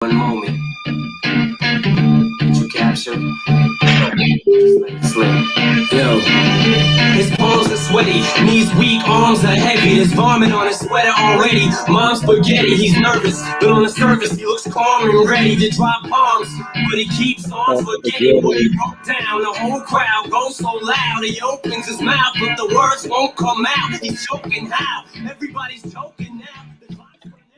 One moment. Did you capture? Just let it slip. Yo. His palms are sweaty, knees weak, arms are heavy. There's vomit on his sweater already. Mom's spaghetti, he's nervous, but on the surface he looks calm and ready to drop bombs. But he keeps on forgetting what he wrote down. The whole crowd goes so loud, he opens his mouth, but the words won't come out. He's choking how? Everybody's choking now.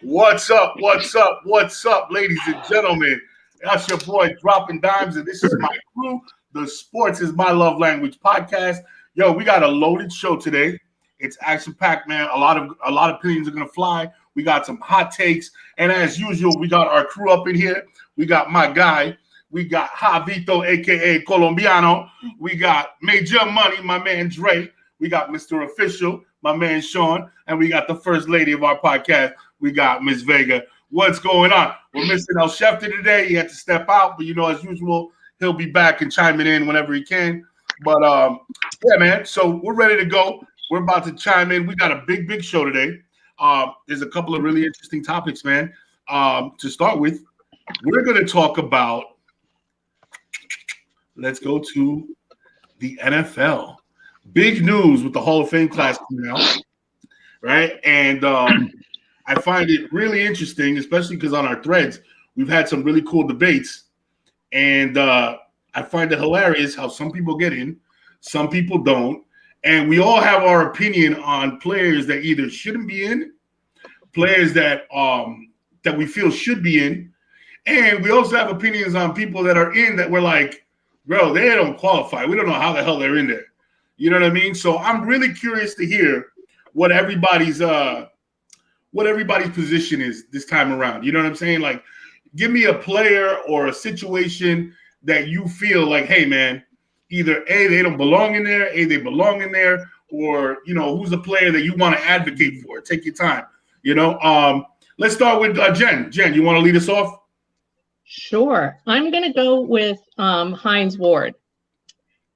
What's up, ladies and gentlemen? That's your boy Dropping Dimes, and this is my crew, the Sports is My Love Language podcast. Yo, we got a loaded show today. It's action-packed, man. A lot of opinions are gonna fly. We got some hot takes, and as usual, we got our crew up in here. We got my guy. We got Javito, aka Colombiano. We got Major Money, my man Dre. We got Mr. Official, my man Sean, and we got the first lady of our podcast. We got Miss Vega. What's going on? We're missing El Schefter today. He had to step out, but as usual, he'll be back and chiming in whenever he can. But yeah, man. So we're ready to go. We're about to chime in. We got a big show today. There's a couple of really interesting topics, man. To start with, we're going to talk about. Let's go to the NFL. Big news with the Hall of Fame class coming out, right? And I find it really interesting, especially because on our threads, we've had some really cool debates. And I find it hilarious how some people get in, some people don't. And we all have our opinion on players that either shouldn't be in, players that we feel should be in. And we also have opinions on people that are in that we're like, bro, they don't qualify. We don't know how the hell they're in there. You know what I mean? So I'm really curious to hear what everybody's position is this time around. You know what I'm saying? Like, give me a player or a situation that you feel like, hey, man, either A, they don't belong in there, A, they belong in there, or, who's a player that you want to advocate for. Take your time. Let's start with Jen. Jen, you want to lead us off? Sure. I'm going to go with Heinz Ward.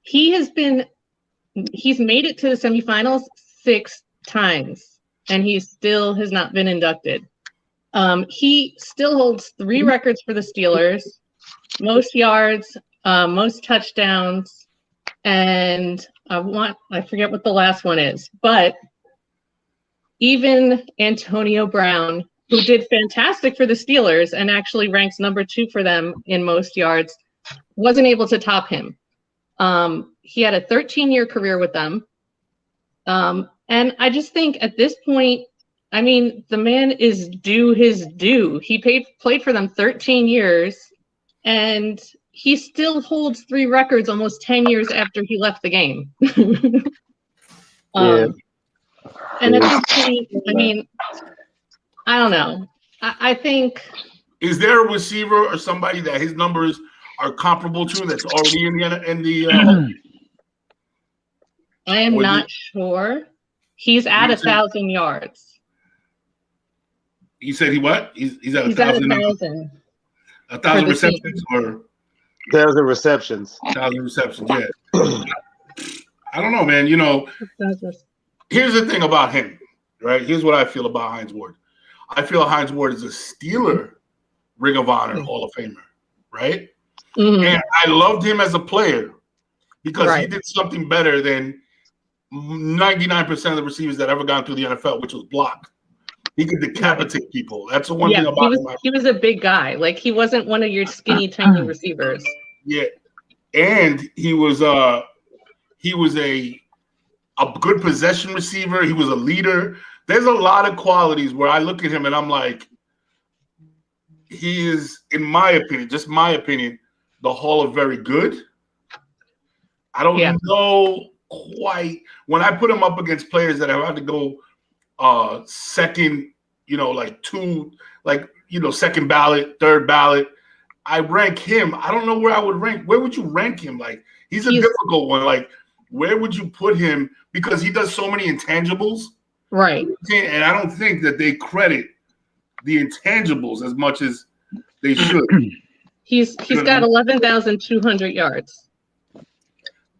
He's made it to the semifinals 6 times, and he still has not been inducted. He still holds 3 records for the Steelers, most yards, most touchdowns, and I forget what the last one is, but even Antonio Brown, who did fantastic for the Steelers and actually ranks number 2 for them in most yards, wasn't able to top him. He had a 13-year career with them. And I just think at this point, I mean, the man is due his due. He played for them 13 years, and he still holds 3 records almost 10 years after he left the game. And at this point, I mean, I don't know. I think. Is there a receiver or somebody that his numbers are comparable to that's already in the I am not sure. He's at 1,000 yards. You said he what? He's at 1,000. 1,000. 1,000 receptions or 1,000 receptions. 1,000 receptions. Yeah. I don't know, man. Here's the thing about him, right? Here's what I feel about Heinz Ward. I feel Heinz Ward is a Steeler Ring of Honor Hall of Famer, right? Mm-hmm. And I loved him as a player because he did something better than 99% of the receivers that ever gone through the NFL, which was block. He could decapitate people. That's the one thing about him. He was a big guy. Like, he wasn't one of your skinny, tiny receivers. Yeah, and he was a good possession receiver. He was a leader. There's a lot of qualities where I look at him and I'm like, he is, in my opinion, just my opinion, the Hall of Very Good. I don't know quite when I put him up against players that have had to go second, second ballot, third ballot. I rank him. I don't know where I would rank. Where would you rank him? Like, he's a difficult one. Like, where would you put him? Because he does so many intangibles. Right. And I don't think that they credit the intangibles as much as they should. He's got 11,200 yards.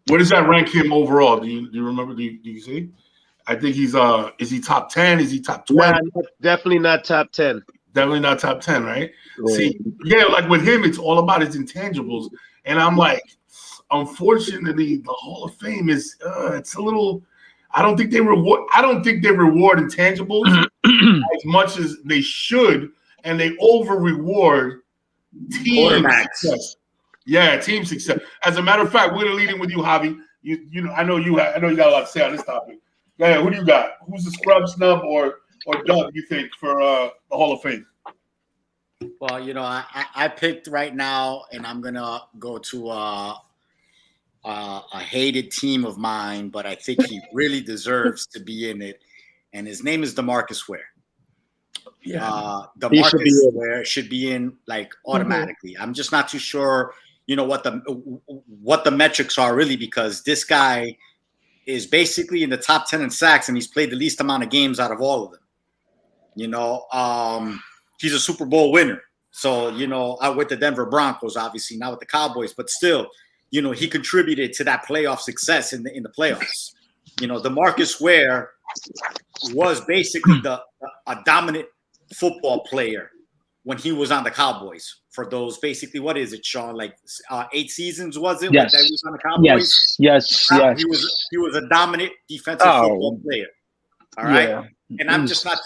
Where does that rank him overall? Do you remember? Do you see? I think he's is he top 10? Is he top 12? Nah, definitely not top 10. Definitely not top 10, right? Yeah. See, yeah, like with him, it's all about his intangibles. And I'm like, unfortunately, the Hall of Fame is it's a little. I don't think they reward intangibles as much as they should, and they over reward team success. Yeah, team success. As a matter of fact, we're gonna lead in with you, Javi. You know, I know you got a lot to say on this topic. Yeah, who do you got? Who's the scrub, snub, or dub, you think, for the Hall of Fame? Well, you know, I picked right now, and I'm gonna go to a hated team of mine, but I think he really deserves to be in it. And his name is DeMarcus Ware. Yeah, DeMarcus Ware should be in like automatically. Mm-hmm. I'm just not too sure, you know, what the metrics are really, because this guy is basically in the top 10 in sacks, and he's played the least amount of games out of all of them. You know, he's a Super Bowl winner. So, you know, out with the Denver Broncos, obviously, not with the Cowboys, but still, you know, he contributed to that playoff success in the playoffs. You know, DeMarcus Ware was basically a dominant football player when he was on the Cowboys for those basically, what is it, Sean? Like 8 seasons, was it? Yes. When he was on the Cowboys? Yes. He was a dominant defensive football player. All right. Yeah. And I'm just not.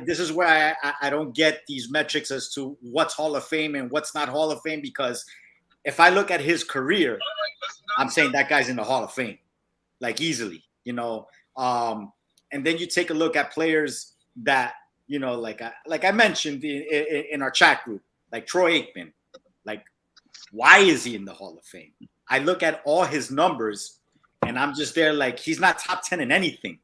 This is where I don't get these metrics as to what's Hall of Fame and what's not Hall of Fame, because if I look at his career, I'm saying that guy's in the Hall of Fame, like easily, you know. And then you take a look at players that, you know, like I mentioned in our chat group, like Troy Aikman. Like, why is he in the Hall of Fame? I look at all his numbers, and I'm just there like, he's not top 10 in anything.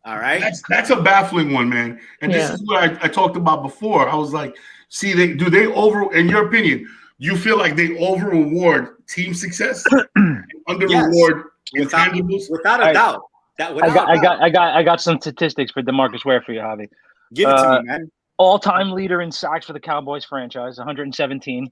All right. That's a baffling one, man. And this is what I talked about before. I was like, see, in your opinion, you feel like they over reward team success and under reward intangibles? Without a doubt. I got some statistics for DeMarcus Ware for you, Javi. Give it to me, man. All-time leader in sacks for the Cowboys franchise, 117.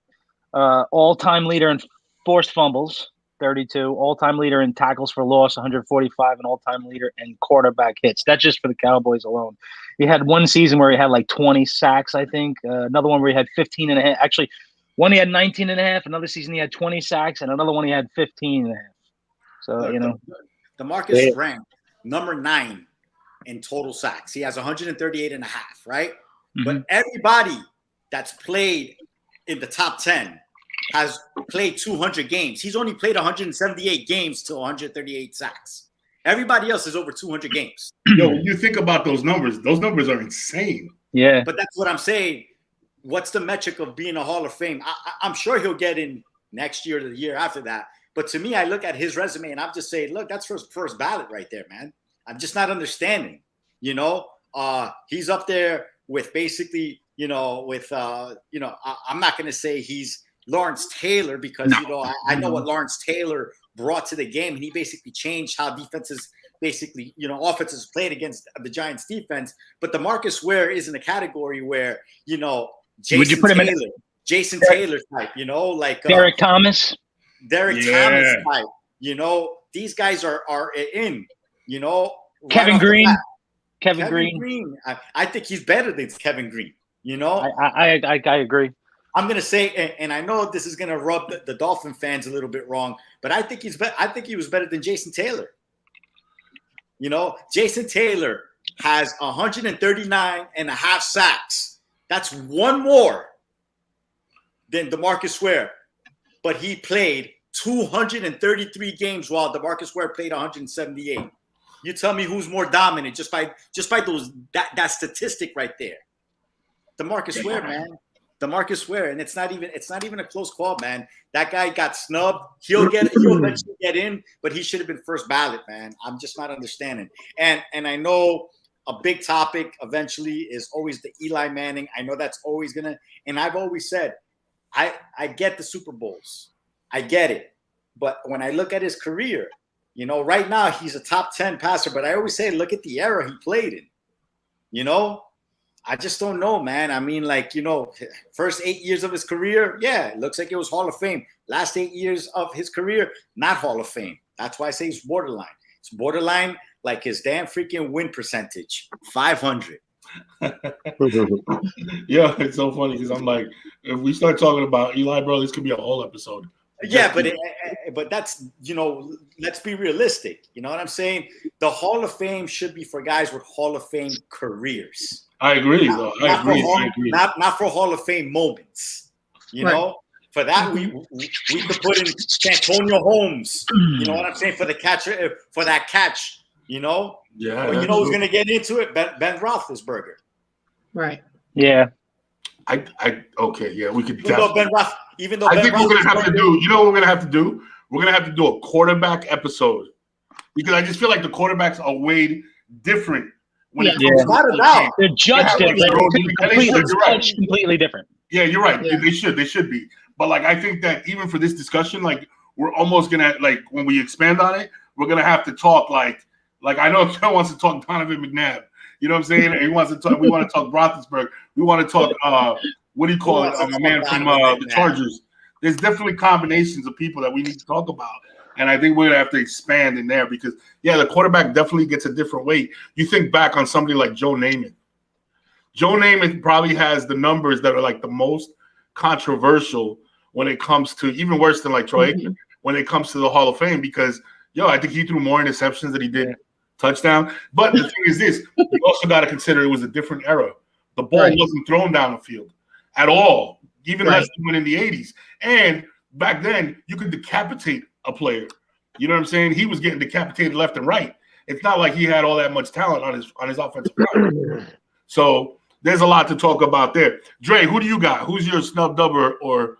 All-time leader in forced fumbles, 32. All-time leader in tackles for loss, 145. And all-time leader in quarterback hits. That's just for the Cowboys alone. He had one season where he had like 20 sacks, I think. Another one where he had 15 and a half. Actually, one he had 19 and a half. Another season he had 20 sacks. And another one he had 15 and a half. So, you know. DeMarcus ranked number 9 in total sacks. He has 138 and a half, right? Mm-hmm. But everybody that's played in the top 10 has played 200 games. He's only played 178 games to 138 sacks. Everybody else is over 200 games. Yo, when you think about those numbers are insane. Yeah. But that's what I'm saying. What's the metric of being a Hall of Fame? I'm sure he'll get in next year or the year after that. But to me, I look at his resume and I'm just saying, look, that's first ballot right there, man. I'm just not understanding. You know, he's up there with basically, you know, with, you know, I'm not going to say he's Lawrence Taylor because, you know, I know what Lawrence Taylor brought to the game. And he basically changed how defenses basically, you know, offenses played against the Giants defense. But DeMarcus Ware is in a category where, you know, Jason Taylor type, you know, like Derek Thomas type, you know, these guys are in, you know. Kevin Green. I think he's better than Kevin Green, you know. I agree. I'm gonna say, and I know this is gonna rub the Dolphin fans a little bit wrong, but I think I think he was better than Jason Taylor. You know, Jason Taylor has 139 and a half sacks. That's one more than DeMarcus Ware, but he played 233 games while DeMarcus Ware played 178. You tell me who's more dominant just by those that statistic right there. DeMarcus Ware, man. DeMarcus Ware, and it's not even a close call, man. That guy got snubbed. He'll eventually get in, but he should have been first ballot, man. I'm just not understanding. And I know a big topic eventually is always the Eli Manning. I know that's always gonna, and I've always said, I get the Super Bowls. I get it. But when I look at his career, you know, right now he's a top 10 passer, but I always say, look at the era he played in. You know, I just don't know, man. I mean, like, you know, first 8 years of his career, yeah, it looks like it was Hall of Fame. Last 8 years of his career, not Hall of Fame. That's why I say it's borderline. It's borderline like his damn freaking win percentage, 500. Yeah, it's so funny because I'm like, if we start talking about Eli, bro, this could be a whole episode. Yeah, but that's, let's be realistic. You know what I'm saying? The Hall of Fame should be for guys with Hall of Fame careers. I agree, though. I agree. Not for Hall of Fame moments. You know, for that we could put in Santonio Holmes. You know what I'm saying? For the catcher, for that catch. You know. Yeah. But you know who's going to get into it? Ben Roethlisberger. Right. Yeah. Okay. Yeah, we could. Even though Ben I think we're going to have to do. You know what we're going to have to do? We're going to have to do a quarterback episode because I just feel like the quarterbacks are weighed different. When it comes Not about. They're judged completely different. Yeah, you're right. Yeah. They should be. But like, I think that even for this discussion, like, we're almost gonna like when we expand on it, we're gonna have to talk like I know Joe wants to talk Donovan McNabb. You know what I'm saying? He wants to talk. We want to talk Roethlisberger. We want to talk. What do you call it? My man from the Chargers. There's definitely combinations of people that we need to talk about. And I think we're going to have to expand in there because, the quarterback definitely gets a different weight. You think back on somebody like Joe Namath. Joe Namath probably has the numbers that are like the most controversial when it comes to, even worse than like Troy Aikman, when it comes to the Hall of Fame because, I think he threw more interceptions than he did touchdown. But the thing is this, you also got to consider it was a different era. The ball wasn't thrown down the field at all, even less than when in the 80s. And back then, you could decapitate a player. You know what I'm saying? He was getting decapitated left and right. It's not like he had all that much talent on his offensive line. So there's a lot to talk about there. Dre, who do you got? Who's your snub dubber or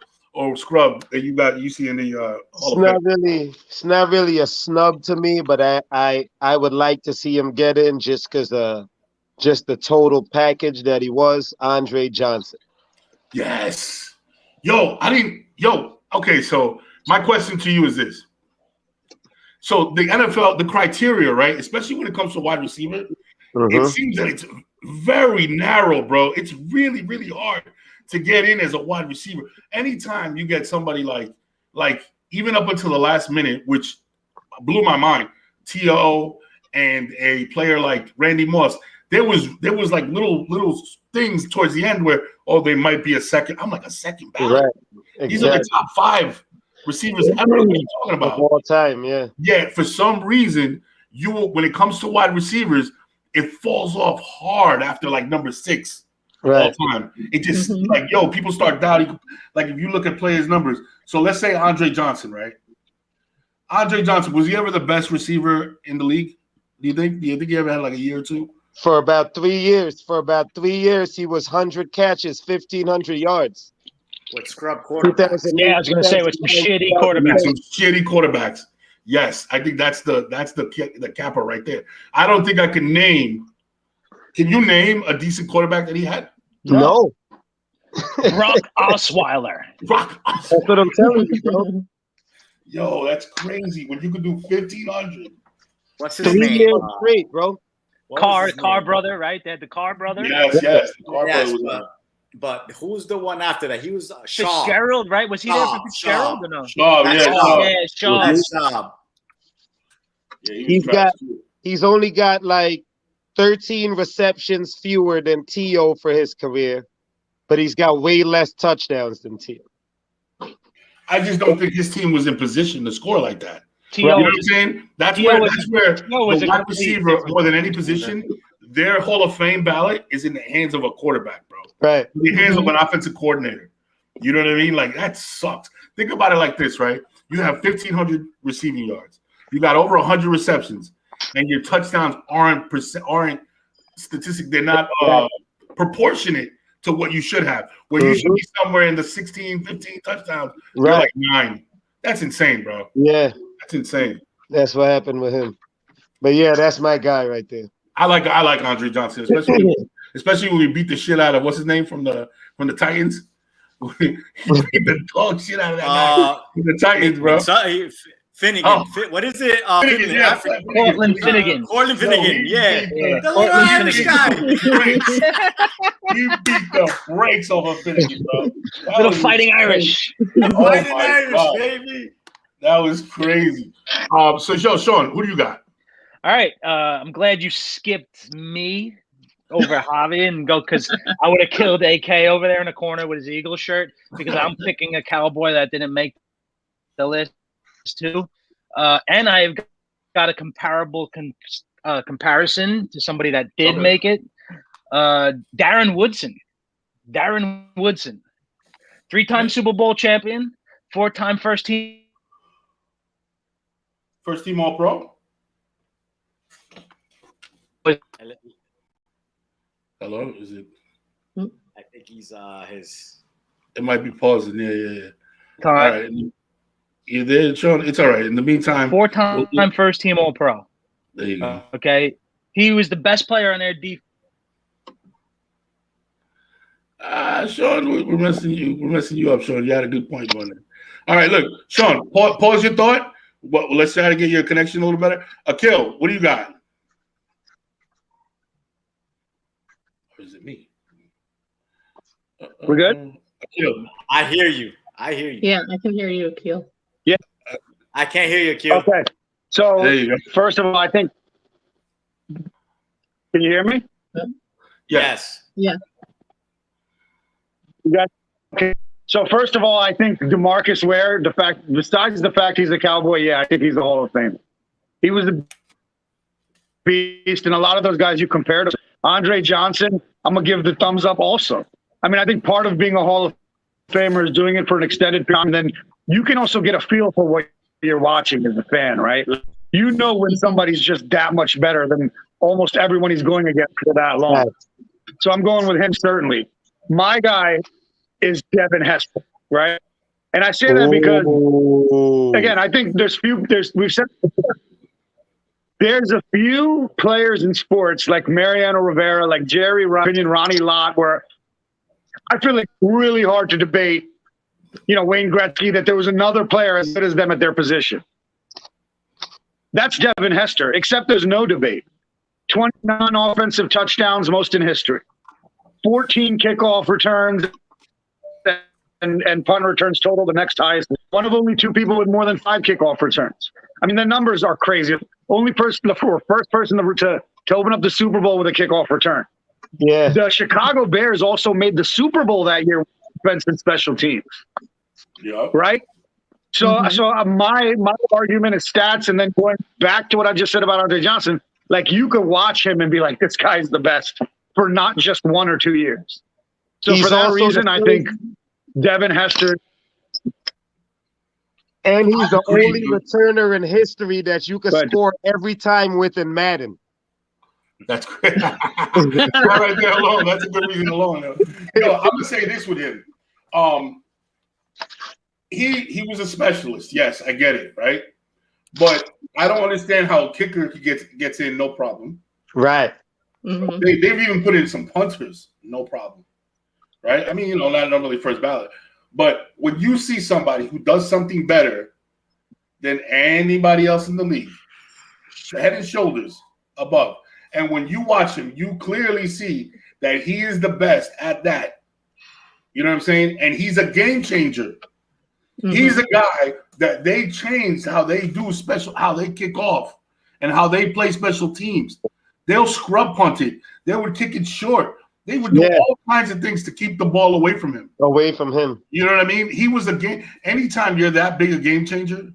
scrub that you see in the it's not really a snub to me, but I would like to see him get in just because just the total package that he was, Andre Johnson. Yes. Okay, so my question to you is this. So the NFL, the criteria, right, especially when it comes to wide receiver, it seems that it's very narrow, bro. It's really, really hard to get in as a wide receiver. Anytime you get somebody like even up until the last minute, which blew my mind, T.O. and a player like Randy Moss, there was like little things towards the end where, they might be a second. I'm like, a second ballot. Right. Exactly. These are like top 5 receivers ever. What are you talking about? All time, yeah. Yeah, for some reason, when it comes to wide receivers, it falls off hard after like number 6 all time. It just people start doubting. Like if you look at players' numbers. So let's say Andre Johnson, right? Andre Johnson, was he ever the best receiver in the league? Do you think he ever had like a year or two? For about 3 years. He was 100 catches, 1,500 yards. With scrub quarterbacks. Yeah, I was going to say with some shitty quarterbacks. Some shitty quarterbacks. Yes, I think that's the capper right there. I don't think I can name. Can you name a decent quarterback that he had? No. Brock Osweiler. That's what I'm telling you, bro. Yo, that's crazy. When you could do 1,500. What's his name? 3 years straight, bro. Carr brother, right? They had the Carr brother. Yes. The Carr brother was but who's the one after that? He was Shaw. Fitzgerald, right? Was he there for Fitzgerald or no? Shaw, Shaw. Yeah, he's only got like 13 receptions fewer than T.O. for his career, but he's got way less touchdowns than T.O. I just don't think his team was in position to score like that. You know what I'm saying? That's where the wide receiver, more than any position, their Hall of Fame ballot is in the hands of a quarterback, bro. Right. In the hands of an offensive coordinator. You know what I mean? Like, that sucks. Think about it like this, right? You have 1,500 receiving yards. You got over 100 receptions, and your touchdowns aren't statistic. They're not proportionate to what you should have. Where you should be somewhere in the 16, 15 touchdowns. Right. You're like 9. That's insane, bro. Yeah. That's insane. That's what happened with him. But yeah, that's my guy right there. I like Andre Johnson, especially when we beat the shit out of what's his name from the Titans. He beat the dog shit out of that guy from the Titans, bro. Finnegan. What is it? Finnegan, Cortland Finnegan. Cortland Finnegan, The little Irish guy. He beat the brakes off of Finnegan, bro. Little fighting Irish. Fighting Irish, baby. That was crazy. So, Sean, who do you got? All right. I'm glad you skipped me. over Javi and go because I would have killed AK over there in the corner with his Eagle shirt because I'm picking a Cowboy that didn't make the list too. And I've got a comparable comparison to somebody that did make it. Darren Woodson. 3-time Super Bowl champion, 4-time first team All-Pro. Hello, is it? I think he's his. It might be pausing. Yeah. All right. You there, Sean? It's all right. In the meantime, 4-time first team All-Pro. There you go. Okay, he was the best player on their defense. Sean, we're messing you up, Sean. You had a good point going there. All right, look, Sean, pause your thought. Well, let's try to get your connection a little better. Akil, what do you got? Or is it me? We're good? Akil. I hear you. Yeah, I can hear you, Akil. Yeah. I can't hear you, Akil. Okay. So, There you go. first of all, I think – can you hear me? Yes. Yeah. Okay. So, first of all, I think DeMarcus Ware, besides the fact he's a Cowboy, I think he's the Hall of Fame. He was a beast, and a lot of those guys you compared to, Andre Johnson, I'm going to give the thumbs up also. I mean, I think part of being a Hall of Famer is doing it for an extended period, and then you can also get a feel for what you're watching as a fan, right? You know when somebody's just that much better than almost everyone he's going against for that long. So I'm going with him, certainly. My guy is Devin Hester, right? And I say that because, again, I think there's a few players in sports like Mariano Rivera, like Jerry Ryan, Ronnie Lott, where I feel like really hard to debate, Wayne Gretzky, that there was another player as good as them at their position. That's Devin Hester, except there's no debate. 29 offensive touchdowns, most in history. 14 kickoff returns and punt returns total, the next highest. One of only 2 people with more than 5 kickoff returns. I mean, the numbers are crazy. First person to open up the Super Bowl with a kickoff return. Yeah. The Chicago Bears also made the Super Bowl that year with defense and special teams. Yeah. Right? So my argument is stats, and then going back to what I just said about Andre Johnson, like you could watch him and be like, this guy's the best for not just 1 or 2 years. So for that reason, I think Devin Hester. And he's the only returner in history that you can score every time with in Madden. That's great. Right there alone. That's a good reason alone. I'm gonna say this with him. He was a specialist. Yes, I get it, right? But I don't understand how a kicker gets in no problem. Right. Mm-hmm. They've even put in some punters, no problem. Right? I mean, not normally first ballot. But when you see somebody who does something better than anybody else in the league, head and shoulders above, and when you watch him, you clearly see that he is the best at that. You know what I'm saying? And he's a game changer. Mm-hmm. He's a guy that they changed how they do how they kick off and how they play special teams. They'll scrub punt it. They would kick it short. They would do all kinds of things to keep the ball away from him. Away from him. You know what I mean? He was a game. Anytime you're that big a game changer,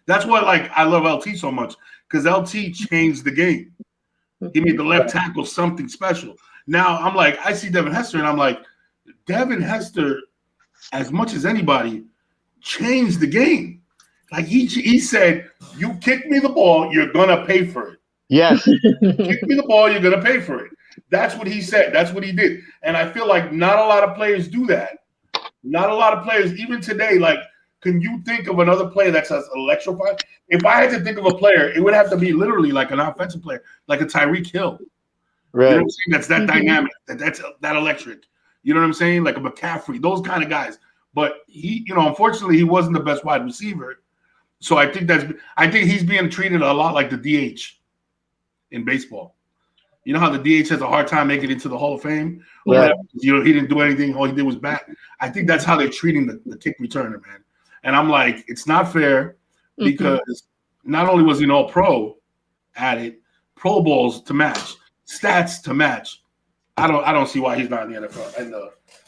that's why I love LT so much, because LT changed the game. He made the left tackle something special. Now I'm like, I see Devin Hester, and I'm like, Devin Hester, as much as anybody, changed the game. Like he said, you kick me the ball, you're gonna pay for it. Yes. Kick me the ball, you're gonna pay for it. That's what he said. That's what he did. And I feel like not a lot of players do that. Not a lot of players, even today, like, can you think of another player that's as electrifying? If I had to think of a player, it would have to be literally like an offensive player, like a Tyreek Hill. Right. You know what I'm saying? That's that dynamic, that's that electric. You know what I'm saying? Like a McCaffrey, those kind of guys. But he, unfortunately, he wasn't the best wide receiver. So I think he's being treated a lot like the DH in baseball. You know how the DH has a hard time making it into the Hall of Fame? Yeah. He didn't do anything. All he did was bat. I think that's how they're treating the kick returner, man. And I'm like, it's not fair because not only was he an all-pro at it, Pro Bowls to match, stats to match, I don't see why he's not in the NFL, and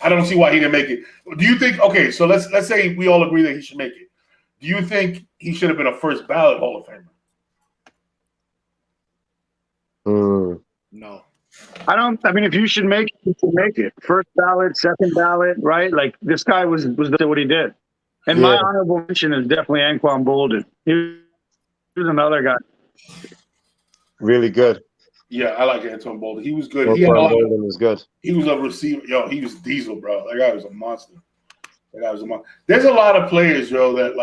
I don't see why he didn't make it. Do you think? Okay, so let's say we all agree that he should make it. Do you think he should have been a first ballot Hall of Famer? No. I mean, if you should make it, you should make it. First ballot, second ballot, right? Like this guy was what he did. And my honorable mention is definitely Anquan Boldin. He was another guy. Really good. Yeah, I like Antoine Boldin. He was good. Anquan Boldin was good. He was a receiver. Yo, he was diesel, bro. That guy was a monster. There's a lot of players, yo, that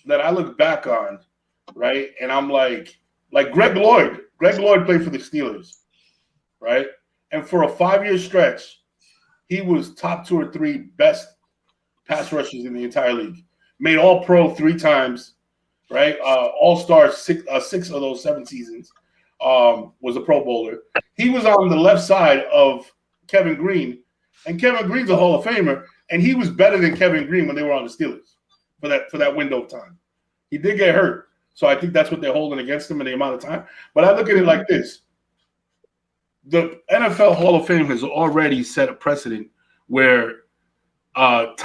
that I look back on, right? And I'm like Greg Lloyd. Greg Lloyd played for the Steelers, right? And for a 5-year stretch, he was top 2 or 3 best pass rushers in the entire league. Made All-Pro 3 times, right? All-Star 6 of those 7 seasons. Was a Pro Bowler. He was on the left side of Kevin Green, and Kevin Green's a Hall of Famer, and he was better than Kevin Green when they were on the Steelers for that window of time. He did get hurt, so I think that's what they're holding against him in the amount of time. But I look at it like this. The NFL Hall of Fame has already set a precedent where amount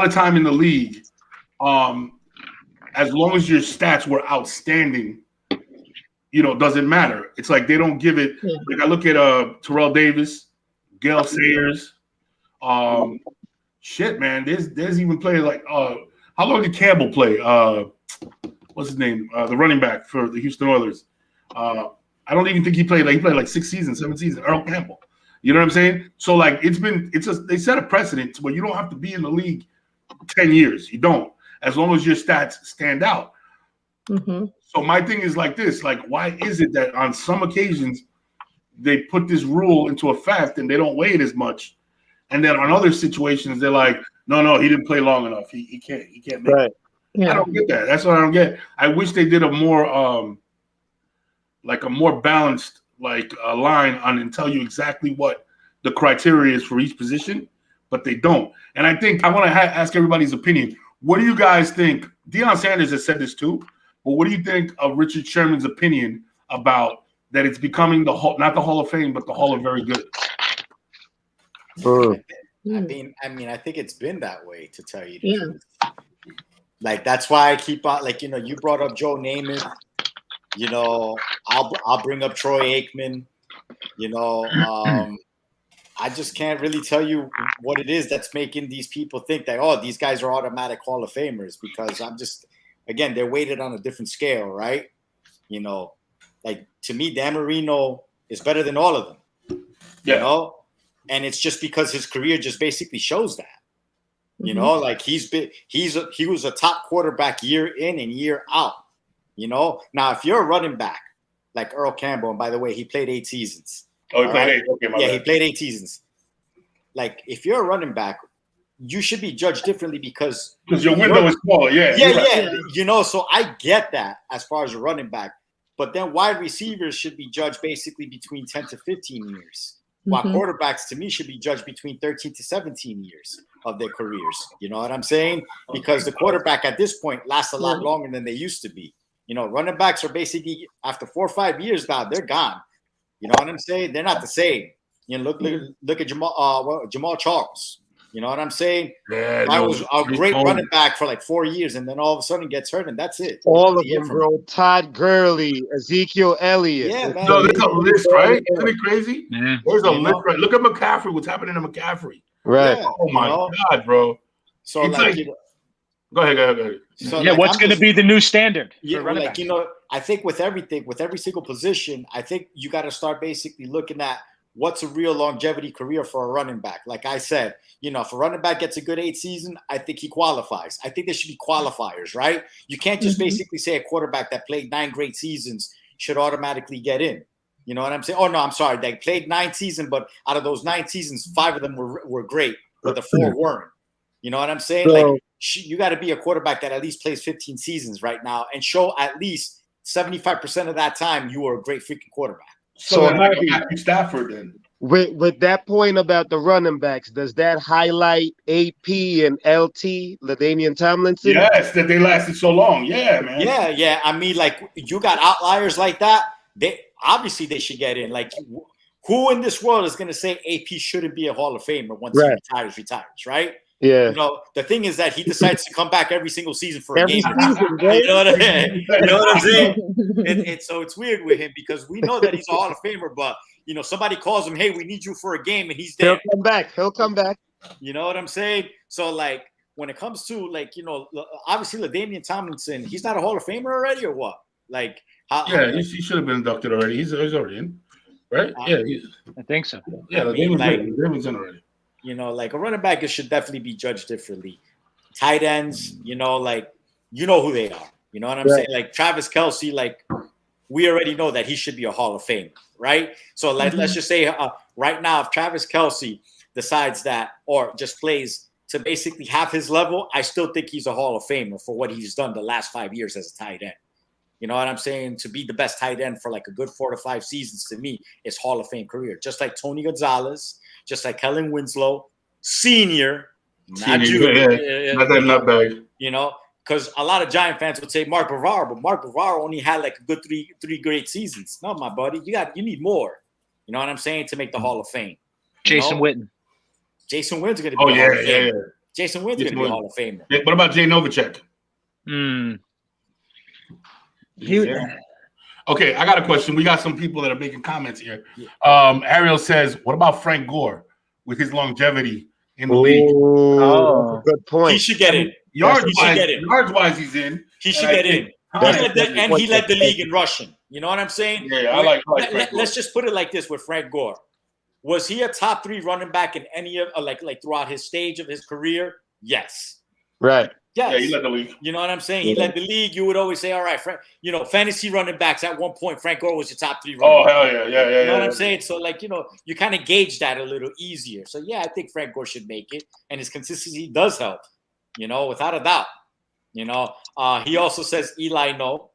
of time in the league, as long as your stats were outstanding, doesn't matter. It's like they don't give it. Yeah. Like I look at Terrell Davis, Gale Sayers. Shit, man. There's even players like how long did Campbell play? What's his name? The running back for the Houston Oilers. I don't even think he played like 6 seasons, 7 seasons. Earl Campbell. You know what I'm saying? So like they set a precedent where you don't have to be in the league 10 years. You don't, as long as your stats stand out. Mm-hmm. So my thing is like this: like, why is it that on some occasions they put this rule into effect and they don't weigh it as much, and then on other situations they're like, no, he didn't play long enough. He can't make it. Yeah. I don't get that. That's what I don't get. I wish they did a more balanced line on and tell you exactly what the criteria is for each position, but they don't. And I think I want to ask everybody's opinion. What do you guys think? Deion Sanders has said this too, but what do you think of Richard Sherman's opinion about that it's becoming not the Hall of Fame, but the Hall of Very Good? I mean, I think it's been that way, to tell you the truth. Like, that's why I keep on, you brought up Joe Namath. I'll bring up Troy Aikman. I just can't really tell you what it is that's making these people think that, these guys are automatic Hall of Famers, because again, they're weighted on a different scale, right? To me, Dan Marino is better than all of them, and it's just because his career just basically shows that, he was a top quarterback year in and year out, Now, if you're a running back like Earl Campbell, and by the way, he played 8 seasons. Oh, he played 8. Okay, my bad. He played 8 seasons. Like, if you're a running back, you should be judged differently because your window is smaller. Right. So I get that as far as a running back, but then wide receivers should be judged basically between 10 to 15 years, while quarterbacks to me should be judged between 13 to 17 years of their careers. You know what I'm saying? Because the quarterback at this point lasts a lot longer than they used to be. Running backs are basically, after 4 or 5 years now, they're gone. You know what I'm saying? They're not the same. Look at Jamal Charles. You know what I'm saying? Yeah, I was a great running back for 4 years, and then all of a sudden gets hurt, and that's it. All of them, bro. Todd Gurley, Ezekiel Elliott. Yeah, man. No, there's a list, right? Isn't it crazy? Yeah. There's a list, right? Look at McCaffrey. What's happening to McCaffrey? Right. Yeah, Oh my God, bro. So It's go ahead. So what's going to be the new standard? I think with everything, with every single position, I think you got to start basically looking at what's a real longevity career for a running back. Like I said, if a running back gets a good 8 season, I think he qualifies. I think there should be qualifiers, right? You can't just basically say a quarterback that played 9 great seasons should automatically get in. You know what I'm saying? Oh, no, I'm sorry. They played 9 seasons, but out of those 9 seasons, 5 of them were great, but the 4 weren't. You know what I'm saying? So, You got to be a quarterback that at least plays 15 seasons right now and show at least 75% of that time you were a great freaking quarterback. So Matthew Stafford then. With that point about the running backs, does that highlight AP and LT, LaDainian Tomlinson? Yes, that they lasted so long. Yeah, man. Yeah. I mean, you got outliers like that, they obviously they should get in. Like, who in this world is going to say AP shouldn't be a Hall of Famer once he retires, right? Yeah. You know, the thing is that he decides to come back every single season for a Every game. season, bro. You know what I mean? You know what I'm saying? And so it's weird with him because we know that he's a Hall of Famer, but you know, somebody calls him, hey, we need you for a game, and he's there. He'll come back. You know what I'm saying? So like when it comes to like, you know, obviously LaDainian Tomlinson, he's not a Hall of Famer already or what? Like he should have been inducted already. He's already in, right? I think so. Yeah, LaDainian's in already. You know, like a running back should definitely be judged differently. Tight ends, you know, like you know who they are. You know what I'm saying? Like Travis Kelce, like we already know that he should be a Hall of Famer, right? So like, let's just say right now, if Travis Kelce decides that or just plays to basically have his level, I still think he's a Hall of Famer for what he's done the last 5 years as a tight end. You know what I'm saying? To be the best tight end for like a good 4 to 5 seasons to me is Hall of Fame career. Just like Tony Gonzalez, just like Kellen Winslow, senior, not junior. Not bad. You know, because a lot of Giant fans would say Mark Bavaro, but Mark Bavaro only had like a good three great seasons. No, my buddy, you need more. You know what I'm saying, to make the Hall of Fame. Jason Witten. Jason Witten's going to be a Hall of Famer. Jason Witten's going to be a Hall of Famer. Yeah, what about Jay Novacek? Okay, I got a question. We got some people that are making comments here. Ariel says, what about Frank Gore with his longevity in the league? Oh, good point. He should get in. Yards-wise, he's in. He should get in. He led the league in rushing. You know what I'm saying? Yeah, I like Frank Gore. Let's just put it like this with Frank Gore. Was he a top 3 running back in any of like throughout his stage of his career? Yes. Right. Yes. Yeah, he led the league. You know what I'm saying? He led the league. You would always say, all right, you know, fantasy running backs at one point, Frank Gore was your top 3 running back. Oh, hell yeah. You know what I'm saying? So, like, you know, you kind of gauge that a little easier. So, yeah, I think Frank Gore should make it. And his consistency does help, you know, without a doubt. You know, he also says Eli no.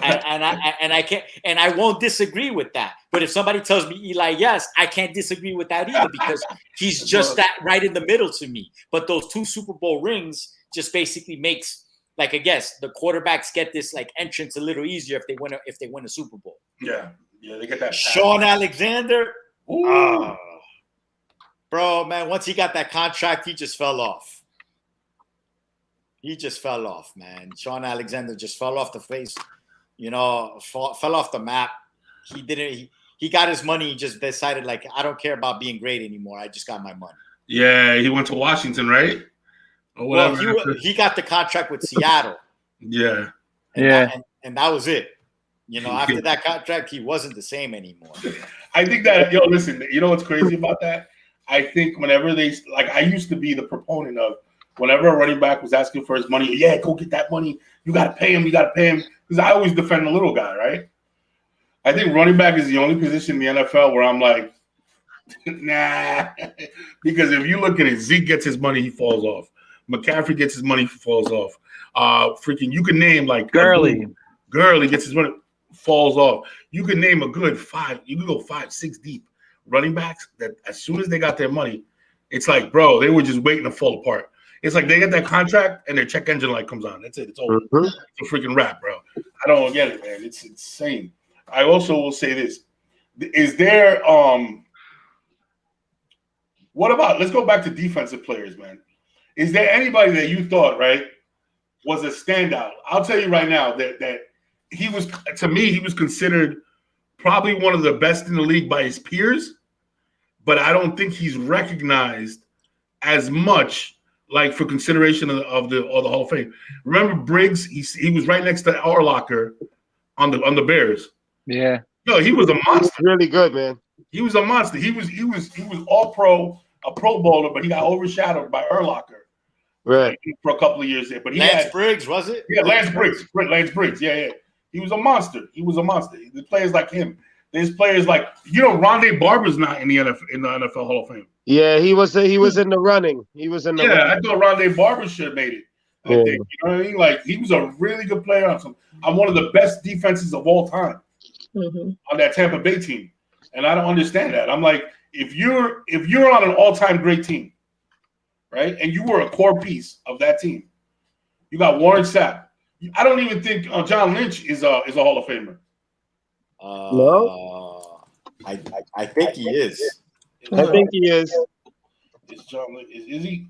And I can't, and I won't disagree with that. But if somebody tells me Eli yes, I can't disagree with that either because he's just that right in the middle to me. But those 2 Super Bowl rings just basically makes, like, I guess the quarterbacks get this like entrance a little easier if they win a Super Bowl. Yeah, they get that. Sean Alexander, bro, man, once he got that contract, he just fell off. He just fell off, man. Sean Alexander just fell off the face. You know, fell off the map. He got his money. He just decided, like, I don't care about being great anymore. I just got my money. Yeah, he went to Washington, right? Or whatever. Well, he got the contract with Seattle. Yeah. And that was it. You know, after that contract, he wasn't the same anymore. I think that, listen, you know what's crazy about that? I think whenever I used to be the proponent of whenever a running back was asking for his money, yeah, go get that money. You got to pay him. Because I always defend the little guy, right? I think running back is the only position in the NFL where I'm like, nah. Because if you look at it, Zeke gets his money, he falls off. McCaffrey gets his money, he falls off. You can name like Gurley gets his money, falls off. You can name a good 5. You can go 5, 6 deep running backs that as soon as they got their money, it's like, bro, they were just waiting to fall apart. It's like they get that contract and their check engine light comes on. That's it. It's over. It's a freaking wrap, bro. I don't get it, man. It's insane. I also will say this. Is there what about, let's go back to defensive players, man. Is there anybody that you thought, right, was a standout? I'll tell you right now that he was, to me, he was considered probably one of the best in the league by his peers, but I don't think he's recognized as much like for consideration of the Hall of Fame. Remember Briggs? He was right next to Urlacher on the Bears. Yeah. No, he was a monster. Really good, man. He was a monster. He was all pro, a Pro Bowler, but he got overshadowed by Urlacher. Right. For a couple of years there. But Lance Briggs, was it? Yeah, Lance Briggs. Yeah. He was a monster. The players like him. There's players like, Rondé Barber's not in the NFL Hall of Fame. Yeah, he was in the running. He was in the running. I thought Rondé Barber should have made it. I think, you know what I mean? Like, he was a really good player on one of the best defenses of all time on that Tampa Bay team. And I don't understand that. I'm like, if you're on an all-time great team, right, and you were a core piece of that team, you got Warren Sapp. I don't even think John Lynch is a Hall of Famer. No? I think he is. I think he is. Is John Lynch? Is he?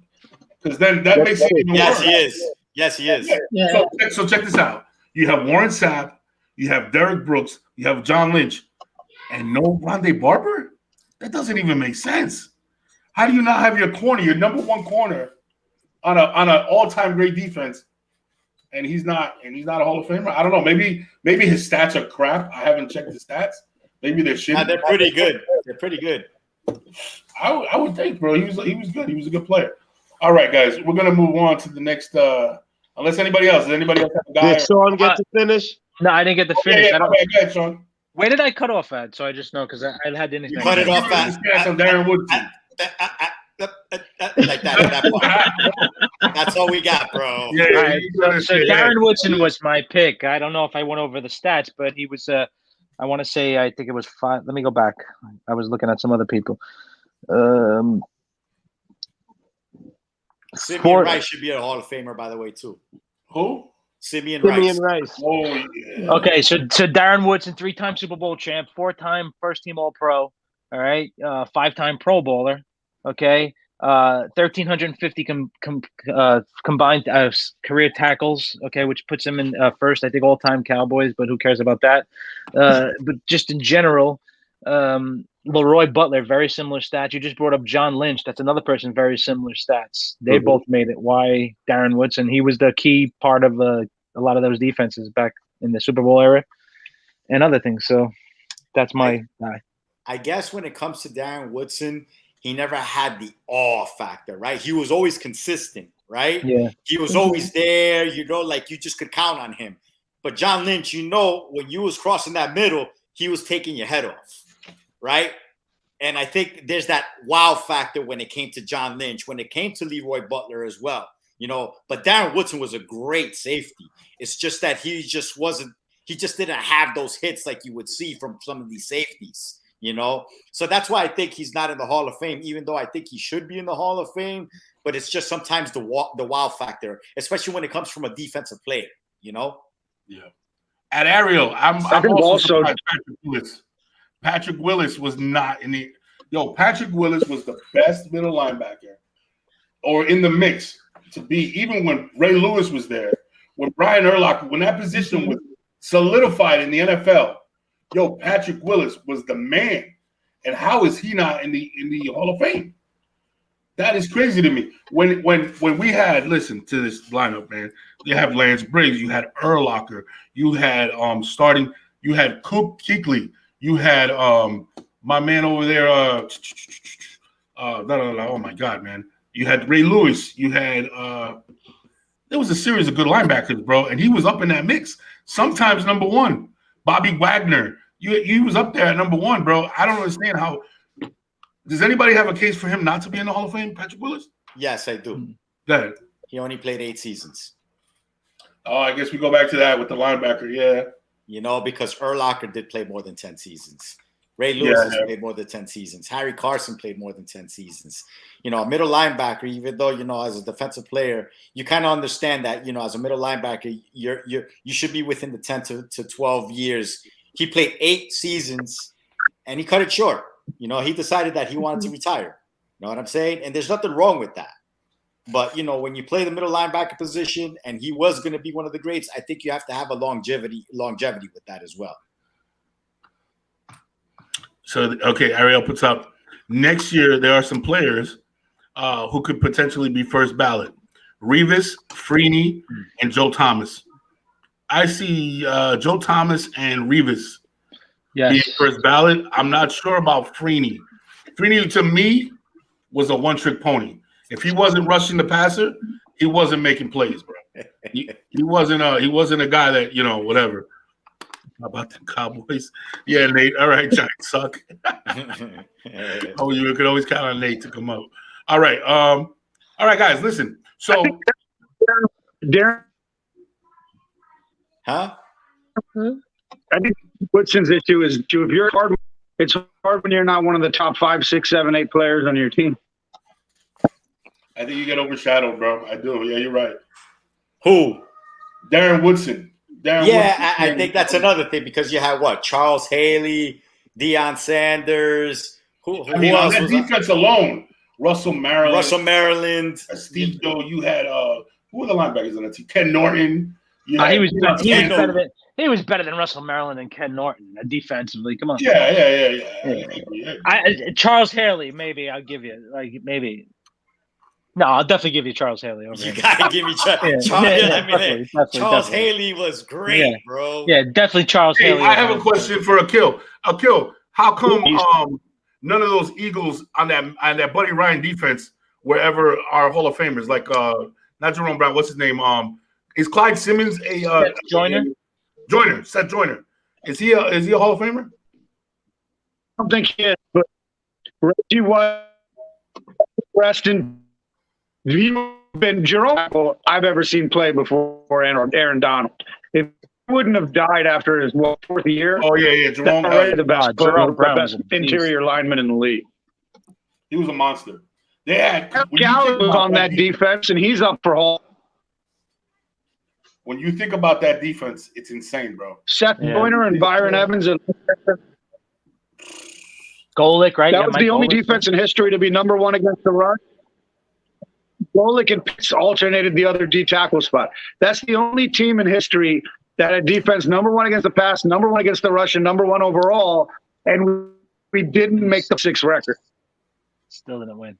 Because then that makes it even Yes, worse. he is. Yes, he is. Yeah. So check this out. You have Warren Sapp, you have Derek Brooks, you have John Lynch, and no Rondé Barber? That doesn't even make sense. How do you not have your corner, your number one corner, on an all-time great defense, and he's not a Hall of Famer? I don't know. Maybe his stats are crap. I haven't checked his stats. Maybe they're shit. They're pretty good. They're pretty good. I would think, bro. He was good. He was a good player. All right, guys, we're gonna move on to the next. Unless anybody else, does anybody else have a guy? Did Sean get to finish? No, I didn't get to finish. Yeah, I don't, okay, go ahead, Sean. where did I cut off at? So I just know because I had the You cut it off at on Darren Woodson. like that part. That's all we got, bro. Yeah, All right, you so Darren Woodson was my pick. I don't know if I went over the stats, but he was. I want to say I think it was 5. Let me go back. I was looking at some other people. Simeon Rice should be a Hall of Famer, by the way, too. Who? Simeon Simeon Rice. Rice. Oh yeah. Okay, so Darren Woodson, 3-time Super Bowl champ, 4-time first-team All-Pro. All right, 5-time Pro Bowler. Okay, 1,350 combined career tackles. Okay, which puts him in first, I think, all-time Cowboys. But who cares about that? But just in general, Leroy Butler, very similar stats. You just brought up John Lynch. That's another person, very similar stats. They both made it. Why Darren Woodson? He was the key part of a lot of those defenses back in the Super Bowl era and other things. So that's my guy. I guess when it comes to Darren Woodson, he never had the awe factor, right? He was always consistent, right? Yeah. He was always there, like you just could count on him. But John Lynch, when you was crossing that middle, he was taking your head off, right? And I think there's that wow factor when it came to John Lynch, when it came to Leroy Butler as well, But Darren Woodson was a great safety. It's just that he just didn't have those hits like you would see from some of these safeties. So that's why I think he's not in the Hall of Fame, even though I think he should be in the Hall of Fame. But it's just sometimes the wow factor, especially when it comes from a defensive player, Yeah. At Ariel, I'm also surprised Patrick Willis. Patrick Willis was not in the. Patrick Willis was the best middle linebacker, or in the mix to be, even when Ray Lewis was there, when Brian Urlacher, when that position was solidified in the NFL. Patrick Willis was the man, and how is he not in the Hall of Fame? That is crazy to me. When we had, listen to this lineup, man. You have Lance Briggs, you had Urlacher, you had you had Coop Kuechly, you had my man over there. Oh my God, man! You had Ray Lewis. You had there was a series of good linebackers, bro, and he was up in that mix. Sometimes number one. Bobby Wagner. He was up there at number one, bro. I don't understand how. Does anybody have a case for him not to be in the Hall of Fame, Patrick Willis? Yes, I do. Go ahead. He only played 8 seasons. Oh, I guess we go back to that with the linebacker, yeah. Because Urlacher did play more than 10 seasons. Ray Lewis has played more than 10 seasons. Harry Carson played more than 10 seasons. A middle linebacker, even though, as a defensive player, you kind of understand that, as a middle linebacker, you should be within the 10 to 12 years. He played 8 seasons and he cut it short. He decided that he wanted to retire. You know what I'm saying? And there's nothing wrong with that. But, when you play the middle linebacker position and he was going to be one of the greats, I think you have to have a longevity with that as well. So, okay, Ariel puts up, next year there are some players who could potentially be first ballot. Revis, Freeney, and Joe Thomas. I see Joe Thomas and Revis being first ballot. I'm not sure about Freeney. Freeney, to me, was a one-trick pony. If he wasn't rushing the passer, he wasn't making plays, bro. He wasn't a guy that, whatever. How about the Cowboys? Yeah, Nate. All right, Giants suck. You could always count on Nate to come up. All right, guys, listen. So, Darren. Huh? I think Woodson's issue is if you're hard, it's hard when you're not one of the top 5, 6, 7, 8 players on your team. I think you get overshadowed, bro. I do. Yeah, you're right. Who? Darren Woodson. Darren Yeah, Woodson, I think that's another thing because you had what? Charles Haley, Deion Sanders. Who I mean, on else that was defense alone, Russell Maryland, Russell Maryland. Steve Doe. You had who were the linebackers on that team? Ken Norton. You He had was Deion he was better than Russell Maryland and Ken Norton defensively. Come on. Yeah. Charles Haley, maybe I'll give you maybe. No, I'll definitely give you Charles Haley over You him. gotta give me Charles. Charles Haley was great, bro. Yeah, definitely Charles Haley. I have a question for Akil. Akil, how come none of those Eagles on that Buddy Ryan defense were ever our Hall of Famers? Like not Jerome Brown, what's his name? Is Clyde Simmons Seth Joyner? Seth Joyner. Is he a Hall of Famer? I don't think he is, but Reggie White, Preston, he's been Jerome I've ever seen play before Aaron Donald. If he wouldn't have died after his fourth year, Jerome already the best, Jerome Brown best interior lineman in the league. He was a monster. They had Gallup was on that defense, and he's up for Hall. When you think about that defense, it's insane, bro. Seth Joyner and Byron Evans and Golick, right? That was the only defense in history to be number one against the run. Golick and Pitts alternated the other D tackle spot. That's the only team in history that had defense number one against the pass, number one against the rush, and number one overall, and we didn't make the 6 record. Still didn't win.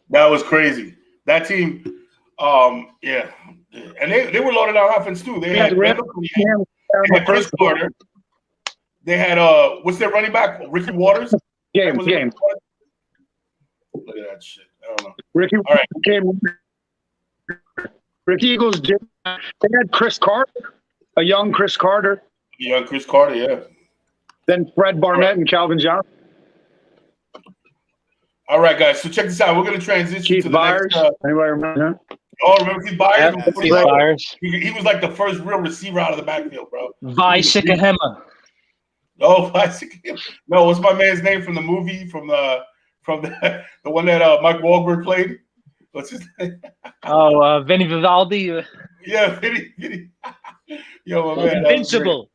That was crazy. That team, yeah. And they were loaded on offense too. They had Chris Carter. They had what's their running back? Ricky Waters. Game. Look at that shit. I don't know. Ricky. All right. Ricky Eagles did. They had Chris Carter, a young Chris Carter. Young Chris Carter, yeah. Then Fred Barnett and Calvin Johnson. All right, guys. So check this out. We're going to transition Keith to the Byers. next. Anybody remember him? Oh, remember Keith Byers? Keith Byers. He was like the first real receiver out of the backfield, bro. Vi Sikahema. Oh, no, what's my man's name from the movie? From the one that Mike Wahlberg played? What's his name? Oh, Vinny Vivaldi. Yeah, Vinny. Yo, my man. Invincible.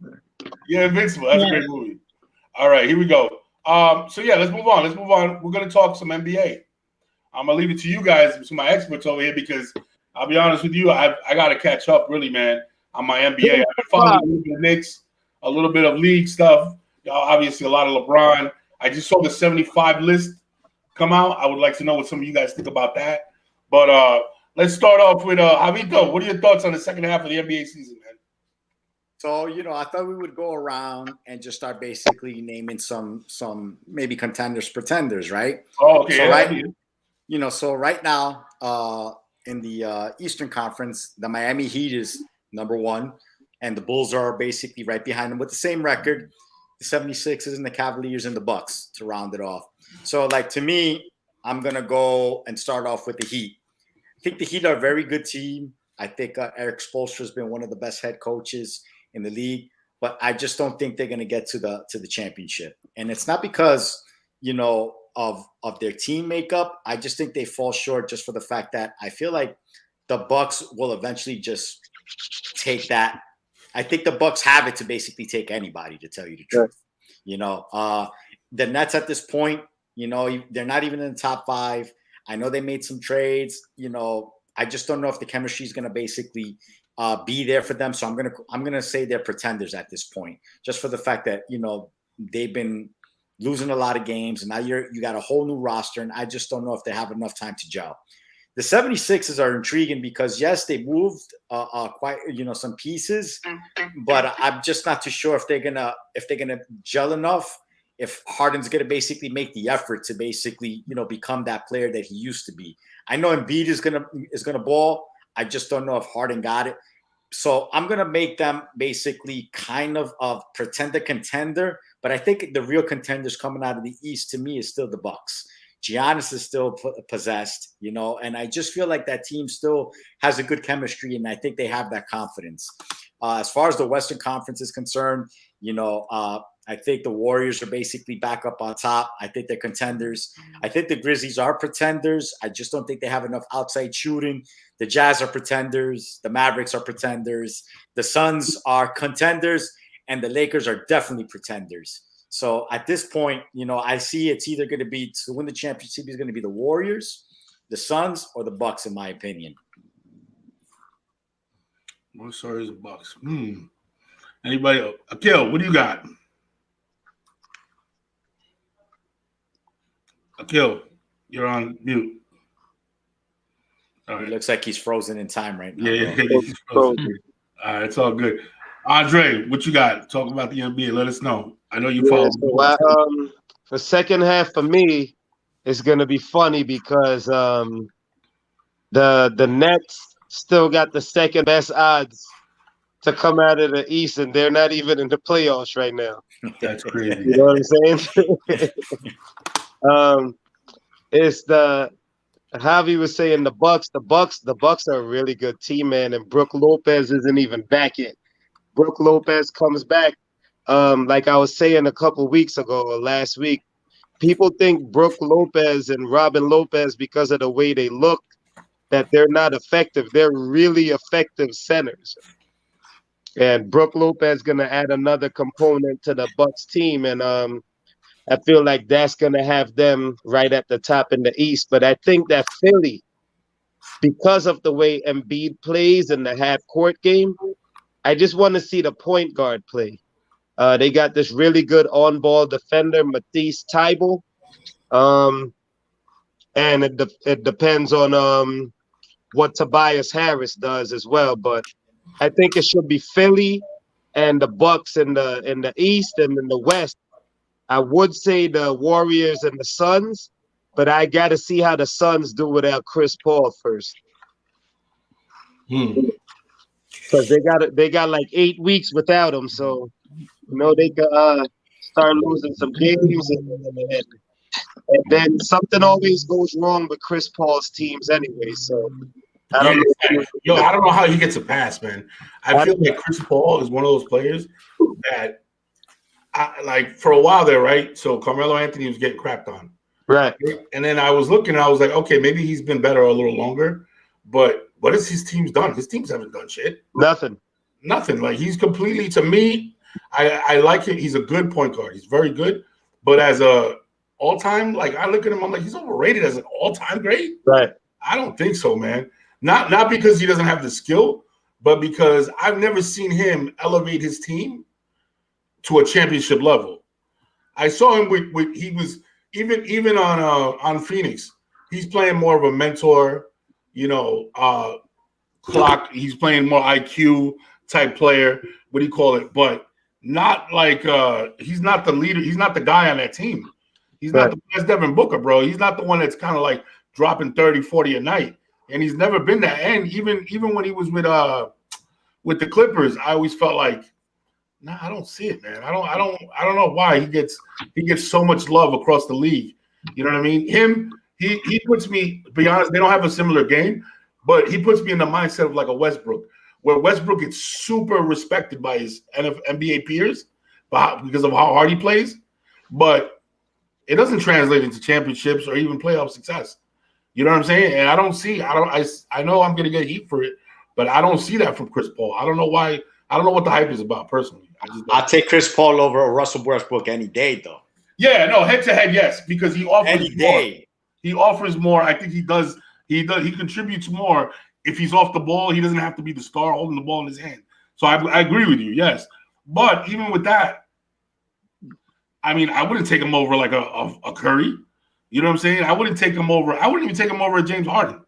Yeah, Invincible. That's a great movie. All right, here we go. So yeah, let's move on. We're gonna talk some NBA. I'm gonna leave it to you guys, to my experts over here, because I'll be honest with you, I gotta catch up really, man, on my NBA. I've been following a little bit of Knicks, a little bit of league stuff. Obviously, a lot of LeBron. I just saw the 75 list come out. I would like to know what some of you guys think about that. But let's start off with Javito. What are your thoughts on the second half of the NBA season, man? So, I thought we would go around and just start basically naming some maybe contenders, pretenders, right? Oh, okay. So right now, in the Eastern Conference, the Miami Heat is number 1, and the Bulls are basically right behind them with the same record. The 76ers and the Cavaliers and the Bucks to round it off. So, to me, I'm going to go and start off with the Heat. I think the Heat are a very good team. I think Eric Spoelstra has been one of the best head coaches in the league, but I just don't think they're going to get to the championship. And it's not because, of their team makeup. I just think they fall short just for the fact that I feel like the Bucks will eventually just take that. I think the Bucks have it to basically take anybody, to tell you the truth. The Nets at this point, they're not even in the top 5. I know they made some trades. I just don't know if the chemistry is going to basically be there for them. So I'm gonna say they're pretenders at this point, just for the fact that they've been losing a lot of games, and now you got a whole new roster, and I just don't know if they have enough time to gel. The 76ers are intriguing because yes, they moved quite some pieces, but I'm just not too sure if they're gonna gel enough. If Harden's gonna basically make the effort to basically become that player that he used to be. I know Embiid is gonna ball. I just don't know if Harden got it. So I'm going to make them basically kind of a pretender contender, but I think the real contenders coming out of the East to me is still the Bucks. Giannis is still possessed, and I just feel like that team still has a good chemistry, and I think they have that confidence. As far as the Western Conference is concerned, I think the Warriors are basically back up on top. I think they're contenders. I think the Grizzlies are pretenders. I just don't think they have enough outside shooting. The Jazz are pretenders. The Mavericks are pretenders. The Suns are contenders. And the Lakers are definitely pretenders. So at this point, I see it's either going to be to win the championship is going to be the Warriors, the Suns, or the Bucks, in my opinion. Warriors and Bucks. Anybody else? Akil, what do you got? Akil, you're on mute. All right. It looks like he's frozen in time right now. Yeah, he's frozen. All right, it's all good. Andre, what you got? Talk about the NBA. Let us know. I know you follow. So the second half for me is going to be funny because the Nets still got the second best odds to come out of the East, and they're not even in the playoffs right now. That's crazy. You know what I'm saying? It's the Javi was saying the Bucks are a really good team, man, and Brook Lopez isn't even back yet. Brook Lopez comes back. Like I was saying a couple weeks ago or last week, people think Brook Lopez and Robin Lopez, because of the way they look, that they're not effective. They're really effective centers. And Brook Lopez going to add another component to the Bucks team. And I feel like that's going to have them right at the top in the East. But I think that Philly, because of the way Embiid plays in the half-court game, I just want to see the point guard play. They got this really good on-ball defender, Matisse Thybulle. And it depends on what Tobias Harris does as well. But I think it should be Philly and the Bucks in the East, and in the West, I would say the Warriors and the Suns, but I got to see how the Suns do without Chris Paul first. Because they got like 8 weeks without him, so they could start losing some games, and then something always goes wrong with Chris Paul's teams anyway. So I don't know. I don't know how he gets a pass, man. I feel like Chris Paul is one of those players that, like, for a while there, right? So Carmelo Anthony was getting crapped on, right? And then I was looking, and I was like, okay, maybe he's been better a little longer, but what has his teams done? His teams haven't done shit. Nothing. Like, he's completely, to me, I like him. He's a good point guard. He's very good, but as a all-time, like, I look at him, I'm like, he's overrated as an all-time great. Right. I don't think so, man. Not because he doesn't have the skill, but because I've never seen him elevate his team to a championship level. I saw him with he was even on Phoenix. He's playing more of a mentor, clock. He's playing more IQ type player. What do you call it? But not like he's not the leader. He's not the guy on that team. He's not that's Devin Booker, bro. He's not the one that's kind of like dropping 30, 40 a night. And he's never been that. And even when he was with the Clippers, I always felt like, nah, I don't see it, man. I don't know why he gets so much love across the league. You know what I mean? He puts me, to be honest, they don't have a similar game, but he puts me in the mindset of like a Westbrook, where Westbrook gets super respected by his NBA peers because of how hard he plays, but it doesn't translate into championships or even playoff success. You know what I'm saying? And I know I'm gonna get heat for it, but I don't see that from Chris Paul. I don't know why. I don't know what the hype is about personally. I'll take Chris Paul over Russell Westbrook any day, though. Yeah, no, head to head, yes, because he offers any more. Day. He offers more. I think he does. He contributes more. If he's off the ball, he doesn't have to be the star holding the ball in his hand. So I agree with you, yes. But even with that, I mean, I wouldn't take him over like a Curry. You know what I'm saying? I wouldn't even take him over James Harden.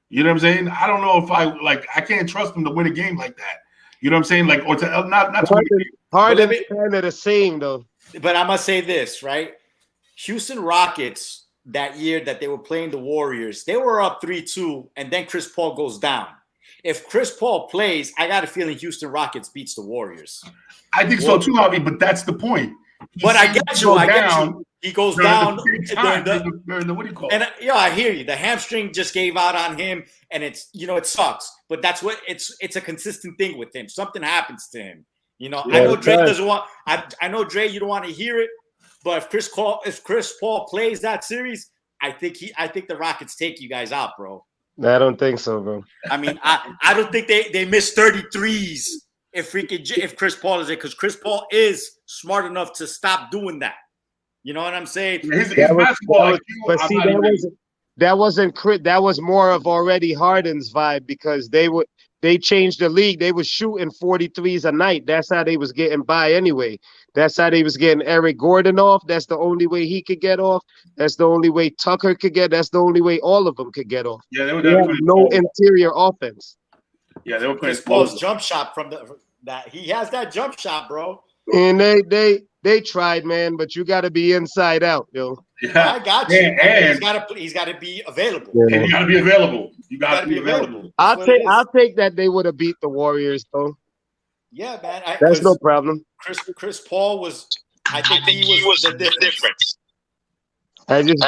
You know what I'm saying? I don't know if I can't trust him to win a game like that. You know what I'm saying? Like, or to not Harden kind of the same though. But I'm gonna say this, right? Houston Rockets that year that they were playing the Warriors, they were up 3-2, and then Chris Paul goes down. If Chris Paul plays, I got a feeling Houston Rockets beats the Warriors. I think so too, Javi, but that's the point. But I get you. He goes down during the what do you call it? And I hear you. The hamstring just gave out on him, and it's it sucks. But that's what it's a consistent thing with him. Something happens to him. You know, Yeah, I know Dre right. doesn't want. I know Dre, you don't want to hear it, but if Chris Paul plays that series, I think the Rockets take you guys out, bro. I don't think so, bro. I mean, I don't think they miss 33s if Chris Paul is there, because Chris Paul is smart enough to stop doing that. You know what I'm saying? His basketball. But see, that was more of already Harden's vibe, because they changed the league. They was shooting 43s a night. That's how they was getting by anyway. That's how they was getting Eric Gordon off. That's the only way he could get off. That's the only way Tucker could get. That's the only way all of them could get off. Yeah, they were have no interior offense. Yeah, they were playing Chris Paul's jump shot that he has that jump shot, bro. And they tried, man, but you got to be inside out, yo. Yeah, I got you. And he's got to be available. and you got to be available. You got to be available. I'll take that they would have beat the Warriors, though. Yeah, man. That's no problem. Chris Paul was. I think he was the difference. I just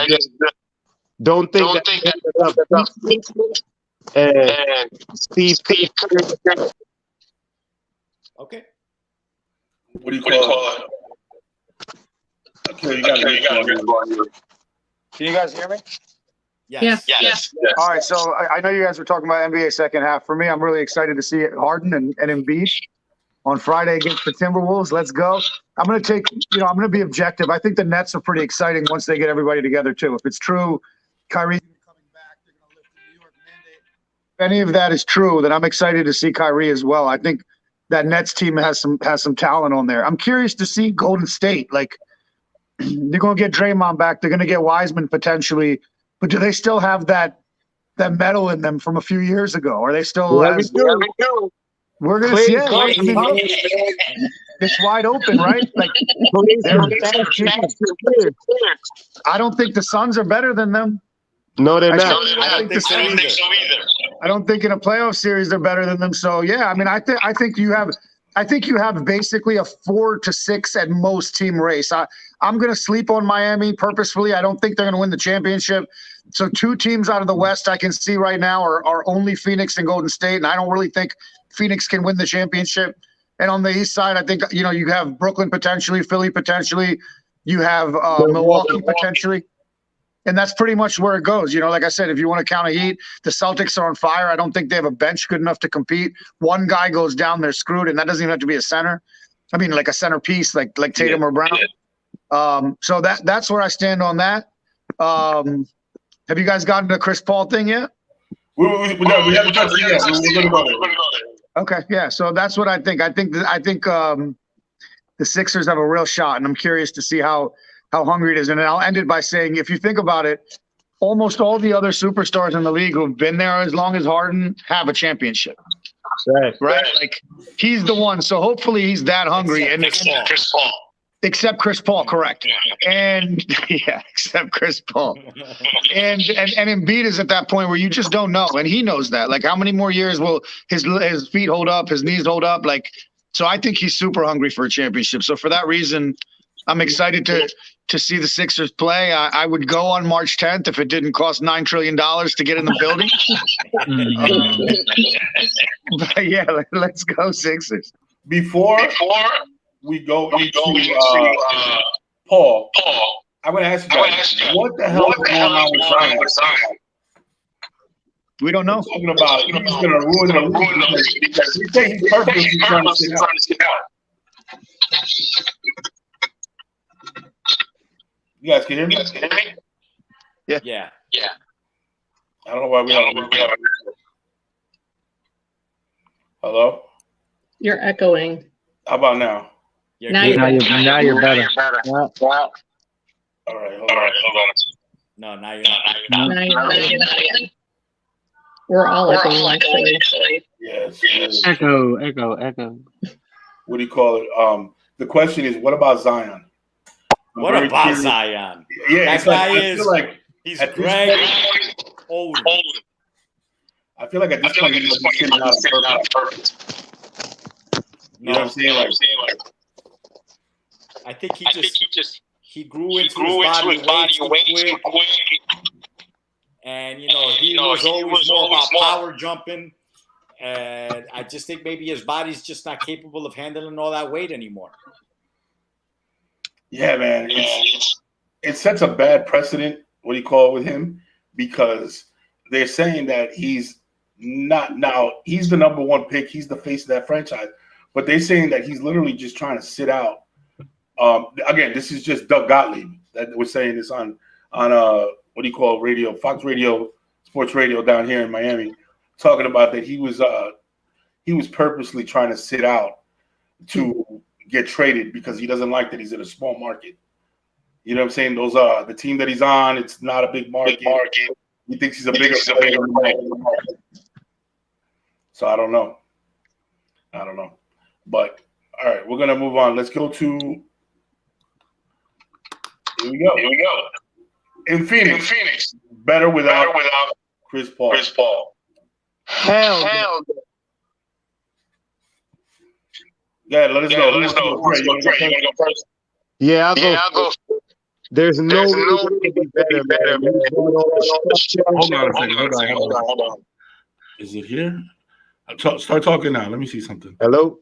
don't think that. And Steve. Okay. What do you call it? Okay, you got it. Can you guys hear me? Yes. All right, so I know you guys were talking about NBA second half. For me, I'm really excited to see Harden and Embiid on Friday against the Timberwolves. Let's go. I'm going to be objective. I think the Nets are pretty exciting once they get everybody together, too. If it's true, Kyrie's coming back, they're going to lift the New York mandate. If any of that is true, then I'm excited to see Kyrie as well. I think that Nets team has some talent on there. I'm curious to see Golden State. Like, they're going to get Draymond back. They're going to get Wiseman potentially. But do they still have that metal in them from a few years ago? Are they still? We're going to see it. It's wide open, right? Like, I don't think the Suns are better than them. No, they're not. I don't think so either. I don't think in a playoff series they're better than them. So yeah, I mean, I think you have basically a 4 to 6 at most team race. I'm going to sleep on Miami purposefully. I don't think they're going to win the championship. So 2 teams out of the West I can see right now are only Phoenix and Golden State, and I don't really think Phoenix can win the championship. And on the East side, I think you have Brooklyn potentially, Philly potentially, you have Milwaukee potentially. And that's pretty much where it goes. Like I said, if you want to count a Heat, the Celtics are on fire. I don't think they have a bench good enough to compete. One guy goes down, they're screwed, and that doesn't even have to be a center. I mean, like a centerpiece, like Tatum or Brown. So that's where I stand on that. Have you guys gotten to the Chris Paul thing yet? We haven't touched it yet. We're going to go there. Okay, yeah. So that's what I think. I think the Sixers have a real shot, and I'm curious to see how hungry it is. And I'll end it by saying, if you think about it, almost all the other superstars in the league who've been there as long as Harden have a championship. Right? Like, he's the one. So hopefully he's that hungry. Except Chris Paul, correct. And except Chris Paul. And Embiid is at that point where you just don't know. And he knows that. Like, how many more years will his feet hold up, his knees hold up? Like, so I think he's super hungry for a championship. So for that reason, I'm excited to see the Sixers play. I would go on March 10th if it didn't cost $9 trillion to get in the building. But yeah, let's go Sixers. Before we go into Paul, I'm going to ask you guys, what the hell is going on with Zion? We don't know. Talking about he's going to ruin the league because he thinks he's perfect. He's trying to sit out. You guys can hear me? Yeah. I don't know why we have. Hello? You're echoing. How about now? Now you're better. All right, hold on. No, now you're not. Now you're not again. We're all echoing, actually. Yes. Echo. What do you call it? The question is, what about Zion? What about Zion? Yeah, that guy he's Greg Oden. I feel like at this point he's sitting out of purpose. You know what I'm saying? Like, I think he grew into his body way too quick. And he was always more about power jumping And I just think maybe his body's just not capable of handling all that weight anymore. Yeah, man. It sets a bad precedent, what do you call it, with him, because they're saying that he's not now. He's the number one pick. He's the face of that franchise. But they're saying that he's literally just trying to sit out. Again, this is just Doug Gottlieb that was saying this on what do you call it, radio, Fox Radio, sports radio down here in Miami, talking about that he was purposely trying to sit out to get traded because he doesn't like that he's in a small market. You know what I'm saying? Those the team that he's on, it's not a big market. He thinks he's a bigger player. So I don't know. But all right, we're gonna move on. Let's go to here we go. In Phoenix. Better without Chris Paul. Hell no. Yeah, let us know. You want to go first? Yeah, I'll go. There's no way to be better, man. Hold on. Is it here? Start talking now. Let me see something. Hello?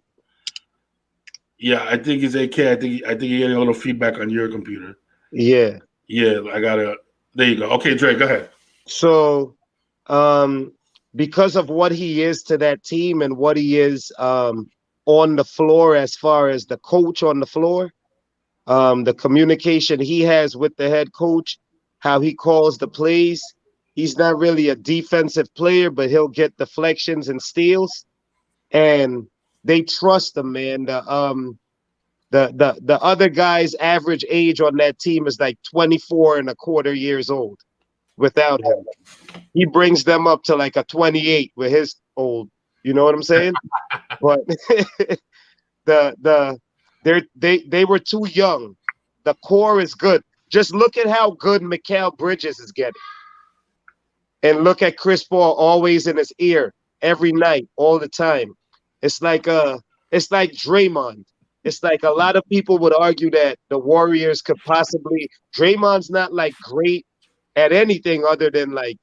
Yeah, I think it's AK. I think you're getting a little feedback on your computer. Yeah. Yeah, I gotta. There you go. Okay, Dre, go ahead. So, because of what he is to that team and what he is on the floor, as far as the coach on the floor, the communication he has with the head coach, how he calls the plays. He's not really a defensive player, but he'll get deflections and steals, and they trust him, man. The other guy's average age on that team is like 24 and a quarter years old. Without him, he brings them up to like a 28 with his old. You know what I'm saying? But they were too young. The core is good. Just look at how good Mikal Bridges is getting. And look at Chris Paul always in his ear every night, all the time. It's like Draymond. It's like a lot of people would argue that the Warriors could possibly. Draymond's not like great at anything other than like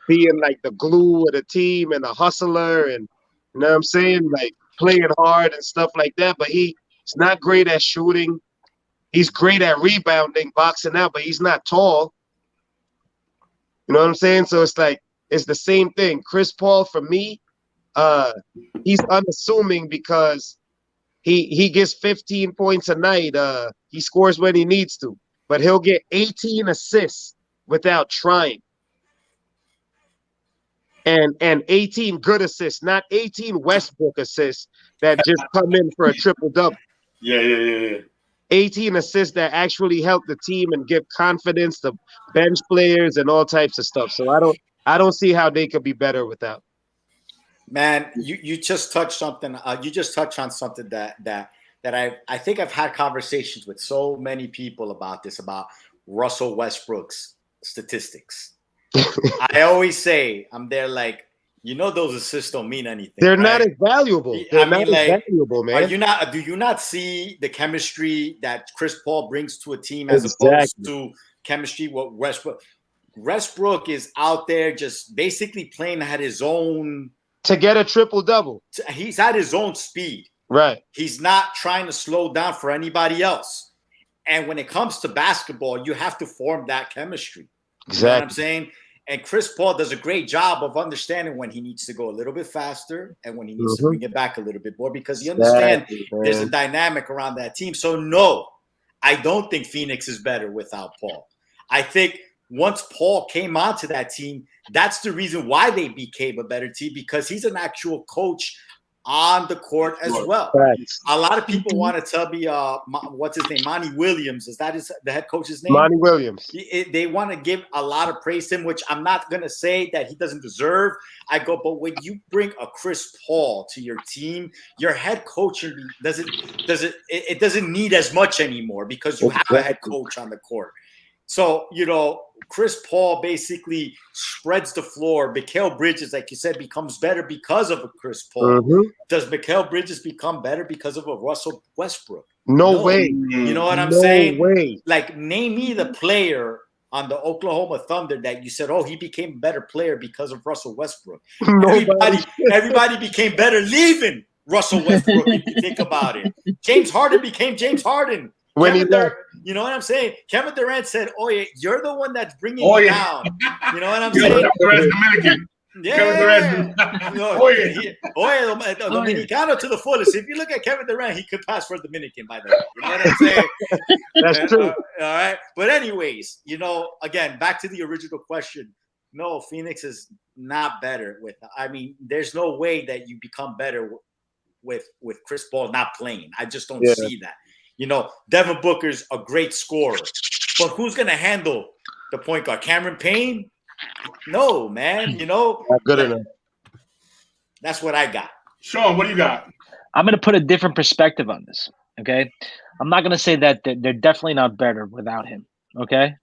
being like the glue of the team and a hustler, and you know what I'm saying, like playing hard and stuff like that. But he's not great at shooting. He's great at rebounding, boxing out, but he's not tall. You know what I'm saying? So it's like it's the same thing. Chris Paul, for me, he's unassuming because he gets 15 points a night. He scores when he needs to, but he'll get 18 assists without trying. And 18 good assists, not 18 Westbrook assists that just come in for a triple-double. Yeah. 18 assists that actually help the team and give confidence to bench players and all types of stuff. So I don't see how they could be better without. Man, you just touched something. You just touched on something that I think I've had conversations with so many people about this, about Russell Westbrook's statistics. I always say, I'm there like, those assists don't mean anything. They're right? not as valuable. They're not as valuable, man. Do you not see the chemistry that Chris Paul brings to a team as opposed to chemistry what Westbrook is out there just basically playing at his own to get a triple-double. He's at his own speed. Right. He's not trying to slow down for anybody else. And when it comes to basketball, you have to form that chemistry. Exactly. You know what I'm saying? And Chris Paul does a great job of understanding when he needs to go a little bit faster and when he needs to bring it back a little bit more, because he understands there's a dynamic around that team. So no, I don't think Phoenix is better without Paul. I think once Paul came onto that team, that's the reason why they became a better team, because he's an actual coach on the court as well. Thanks. A lot of people want to tell me, what's his name? Monty Williams. Is that the head coach's name? Monty Williams. They want to give a lot of praise to him, which I'm not going to say that he doesn't deserve. But when you bring a Chris Paul to your team, your head coach doesn't need as much anymore because you have a head coach on the court. So, Chris Paul basically spreads the floor. Mikal Bridges, like you said, becomes better because of a Chris Paul. Does Mikal Bridges become better because of a Russell Westbrook? No way. You know what I'm saying? No way. Like, name me the player on the Oklahoma Thunder that you said, oh, he became a better player because of Russell Westbrook. Nobody. Everybody became better leaving Russell Westbrook, if you think about it. James Harden became James Harden. When he left. You know what I'm saying? Kevin Durant said, oh, yeah, you're the one that's bringing Oh, me yeah. down. You know what I'm saying? Kevin Durant's Dominican. Kevin Durant. No, Oh, yeah. Dominicano to the fullest. If you look at Kevin Durant, he could pass for Dominican, by the way. You know what I'm saying? That's true. All right. But anyways, you know, again, back to the original question. No, Phoenix is not better with. I mean, there's no way that you become better with Chris Paul not playing. I just don't see that. You know, Devin Booker's a great scorer, but who's going to handle the point guard? Cameron Payne? No, man. You know, Not good enough. That's what I got. Sean, what do you got? I'm going to put a different perspective on this. Okay. I'm not going to say that they're definitely not better without him. Okay.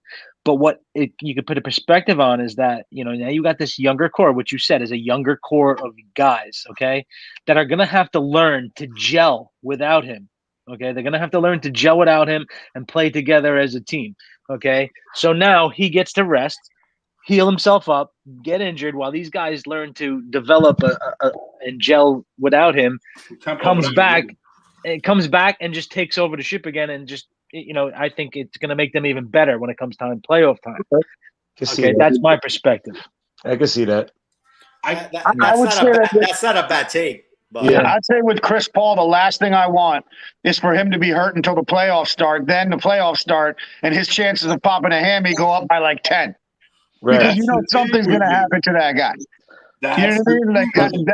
But what you could put a perspective on is that, you know, now you got this younger core, which you said is a younger core of guys, okay, that are going to have to learn to gel without him. Okay. They're going to have to learn to gel without him and play together as a team. Okay. So now he gets to rest, heal himself up, get injured while these guys learn to develop and gel without him, comes back and just takes over the ship again and just, you know, I think it's going to make them even better when it comes time, playoff time. Okay, that's my perspective. I can see that. That's not a bad take. But I'd say with Chris Paul, the last thing I want is for him to be hurt until the playoffs start. Then the playoffs start, and his chances of popping a hammy go up by like 10. Right. Because you know something's going to happen to that guy. You know what I mean? Like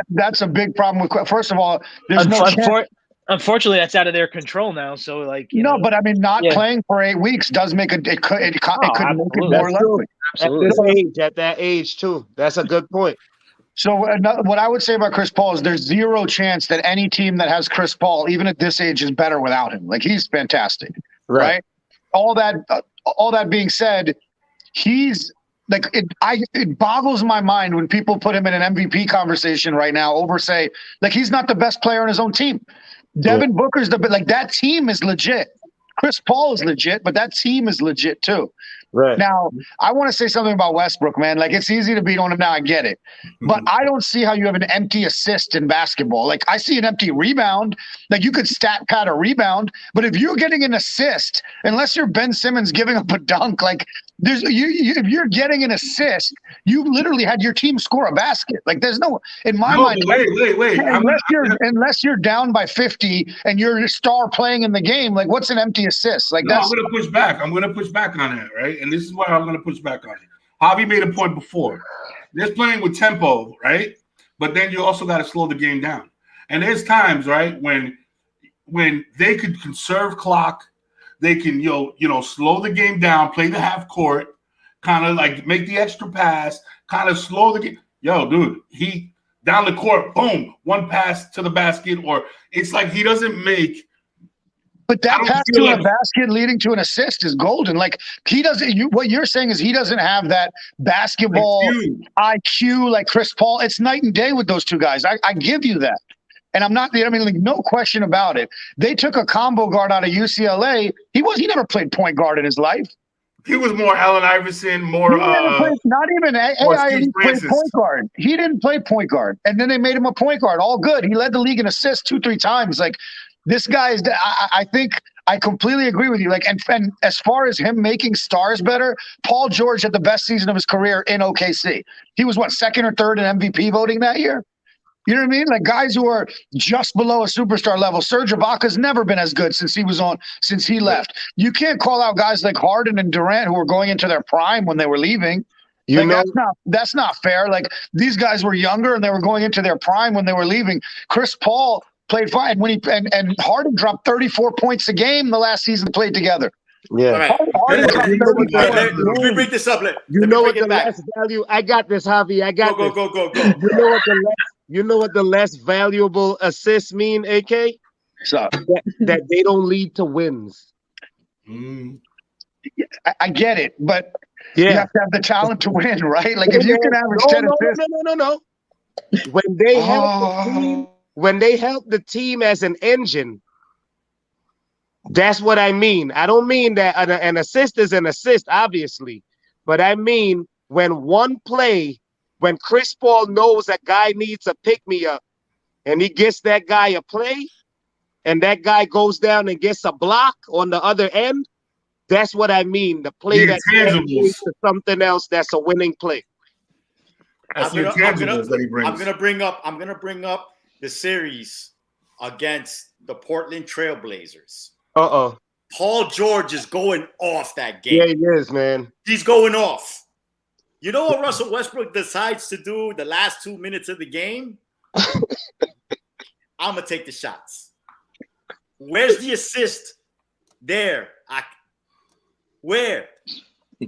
that's a big problem with. First of all, there's no chance. Unfortunately, that's out of their control now. So, like, but I mean, not playing for 8 weeks does make it could make it more likely. At that age too. That's a good point. So what I would say about Chris Paul is there's zero chance that any team that has Chris Paul, even at this age, is better without him. Like, he's fantastic, right? All that being said, he's like it boggles my mind when people put him in an MVP conversation right now over say like he's not the best player on his own team. Devin Booker's that team is legit. Chris Paul is legit, but that team is legit too. Right. Now, I want to say something about Westbrook, man. Like, it's easy to beat on him now. I get it. But I don't see how you have an empty assist in basketball. Like, I see an empty rebound. Like, you could stat pad a rebound. But if you're getting an assist, unless you're Ben Simmons giving up a dunk, like, if you're getting an assist, you literally had your team score a basket. Like, there's no – in my mind – Wait. Unless you're down by 50 and you're a star playing in the game, like, what's an empty assist? Like, I'm going to push back. I'm going to push back on that, right? And this is why I'm going to push back on it. Javi made a point before. There's playing with tempo, right? But then you also got to slow the game down. And there's times, right, when they could conserve clock, they can, slow the game down, play the half court, kind of like make the extra pass, kind of slow the game. Yo, dude, he down the court, boom, one pass to the basket, or it's like he doesn't make. But that pass to a basket leading to an assist is golden. Like, he doesn't. What you're saying is he doesn't have that basketball IQ like Chris Paul. It's night and day with those two guys. I give you that, and I'm not. I mean, like, no question about it. They took a combo guard out of UCLA. He never played point guard in his life. He was more Allen Iverson, more. Not even AI played point guard. He didn't play point guard, and then they made him a point guard. All good. He led the league in assists 2-3 times. Like. This guy is. I think I completely agree with you. Like, and as far as him making stars better, Paul George had the best season of his career in OKC. He was second or third in MVP voting that year. You know what I mean? Like, guys who are just below a superstar level. Serge Ibaka's never been as good since he left. You can't call out guys like Harden and Durant who were going into their prime when they were leaving. That's not fair. Like, these guys were younger and they were going into their prime when they were leaving. Chris Paul played fine and Harden dropped 34 points a game the last season they played together. Yeah. Let me bring this up. You know what the less value? I got this, Javi. I got this. Go. You know what the less valuable assists mean, AK? So that they don't lead to wins. I get it, but you have to have the talent to win, right? Like, if you can average 10 assists. No. When they help the team as an engine, that's what I mean. I don't mean that an assist is an assist, obviously, but I mean when when Chris Paul knows a guy needs a pick-me-up and he gets that guy a play and that guy goes down and gets a block on the other end, that's what I mean. The play The that intangibles. to something else that's a winning play. That's the intangibles that he brings. I'm gonna bring up the series against the Portland Trailblazers. Paul George is going off that game. Yeah, he is, man. He's going off. You know what Russell Westbrook decides to do the last 2 minutes of the game? I'm going to take the shots. Where's the assist? There. Where?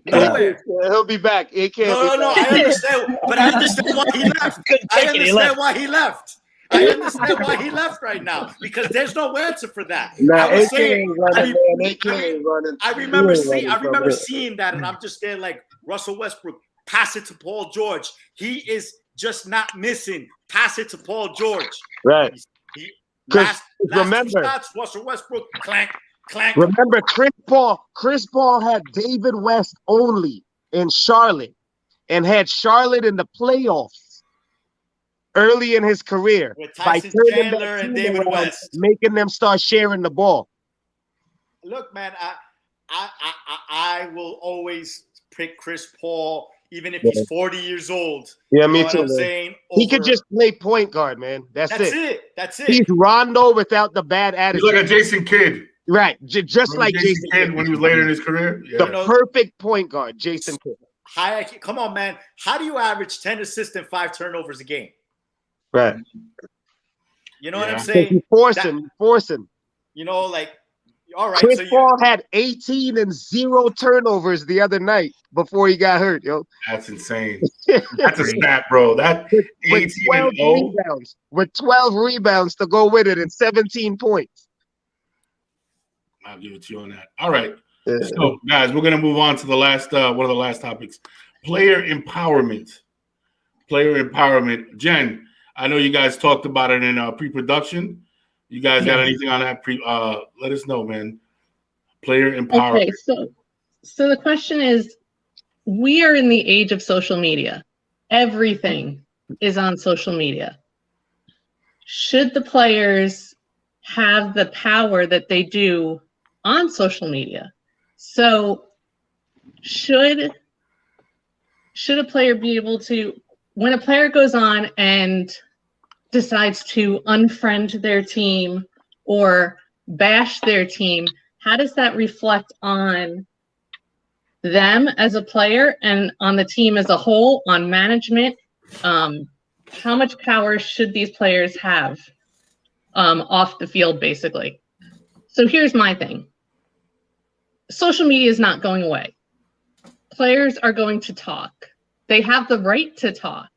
Nowhere. He'll be back. He can't No. I understand. But I understand why he left. I understand why he left. I understand why he left right now because there's no answer for that. Nah, I was saying, I remember seeing that, and I'm just there like Russell Westbrook. Pass it to Paul George. He is just not missing. Pass it to Paul George. Right. Last remember, two shots, Russell Westbrook, clank. Remember, Chris Paul had David West only in Charlotte and had Charlotte in the playoffs early in his career with Tyson Chandler and David West, making them start sharing the ball. Look, man, I will always pick Chris Paul. Even if he's 40 years old. Yeah, me too. I'm saying? He could just play point guard, man. That's it. That's it. He's Rondo without the bad attitude. He's like a Jason Kidd. Right. Just like Jason Kidd when he was later in his career. Yeah. The perfect point guard, Jason Kidd. Come on, man. How do you average 10 assists and 5 turnovers a game? Right. You know what I'm saying? He's forcing. You know, like, all right. Chris Paul had 18 and 0 turnovers the other night before he got hurt, yo. That's insane. That's a stat, bro. That 18 and 0 rebounds, with 12 rebounds to go with it and 17 points. I'll give it to you on that. All right. So, guys, we're gonna move on to the last one of the last topics: player empowerment. Player empowerment. Jen, I know you guys talked about it in pre-production. You guys got anything on that? Let us know, man. Player empowerment. Okay, so the question is, we are in the age of social media. Everything is on social media. Should the players have the power that they do on social media? So should a player be able to, when a player goes on and decides to unfriend their team or bash their team, how does that reflect on them as a player and on the team as a whole, on management? How much power should these players have off the field, basically? So here's my thing. Social media is not going away. Players are going to talk. They have the right to talk.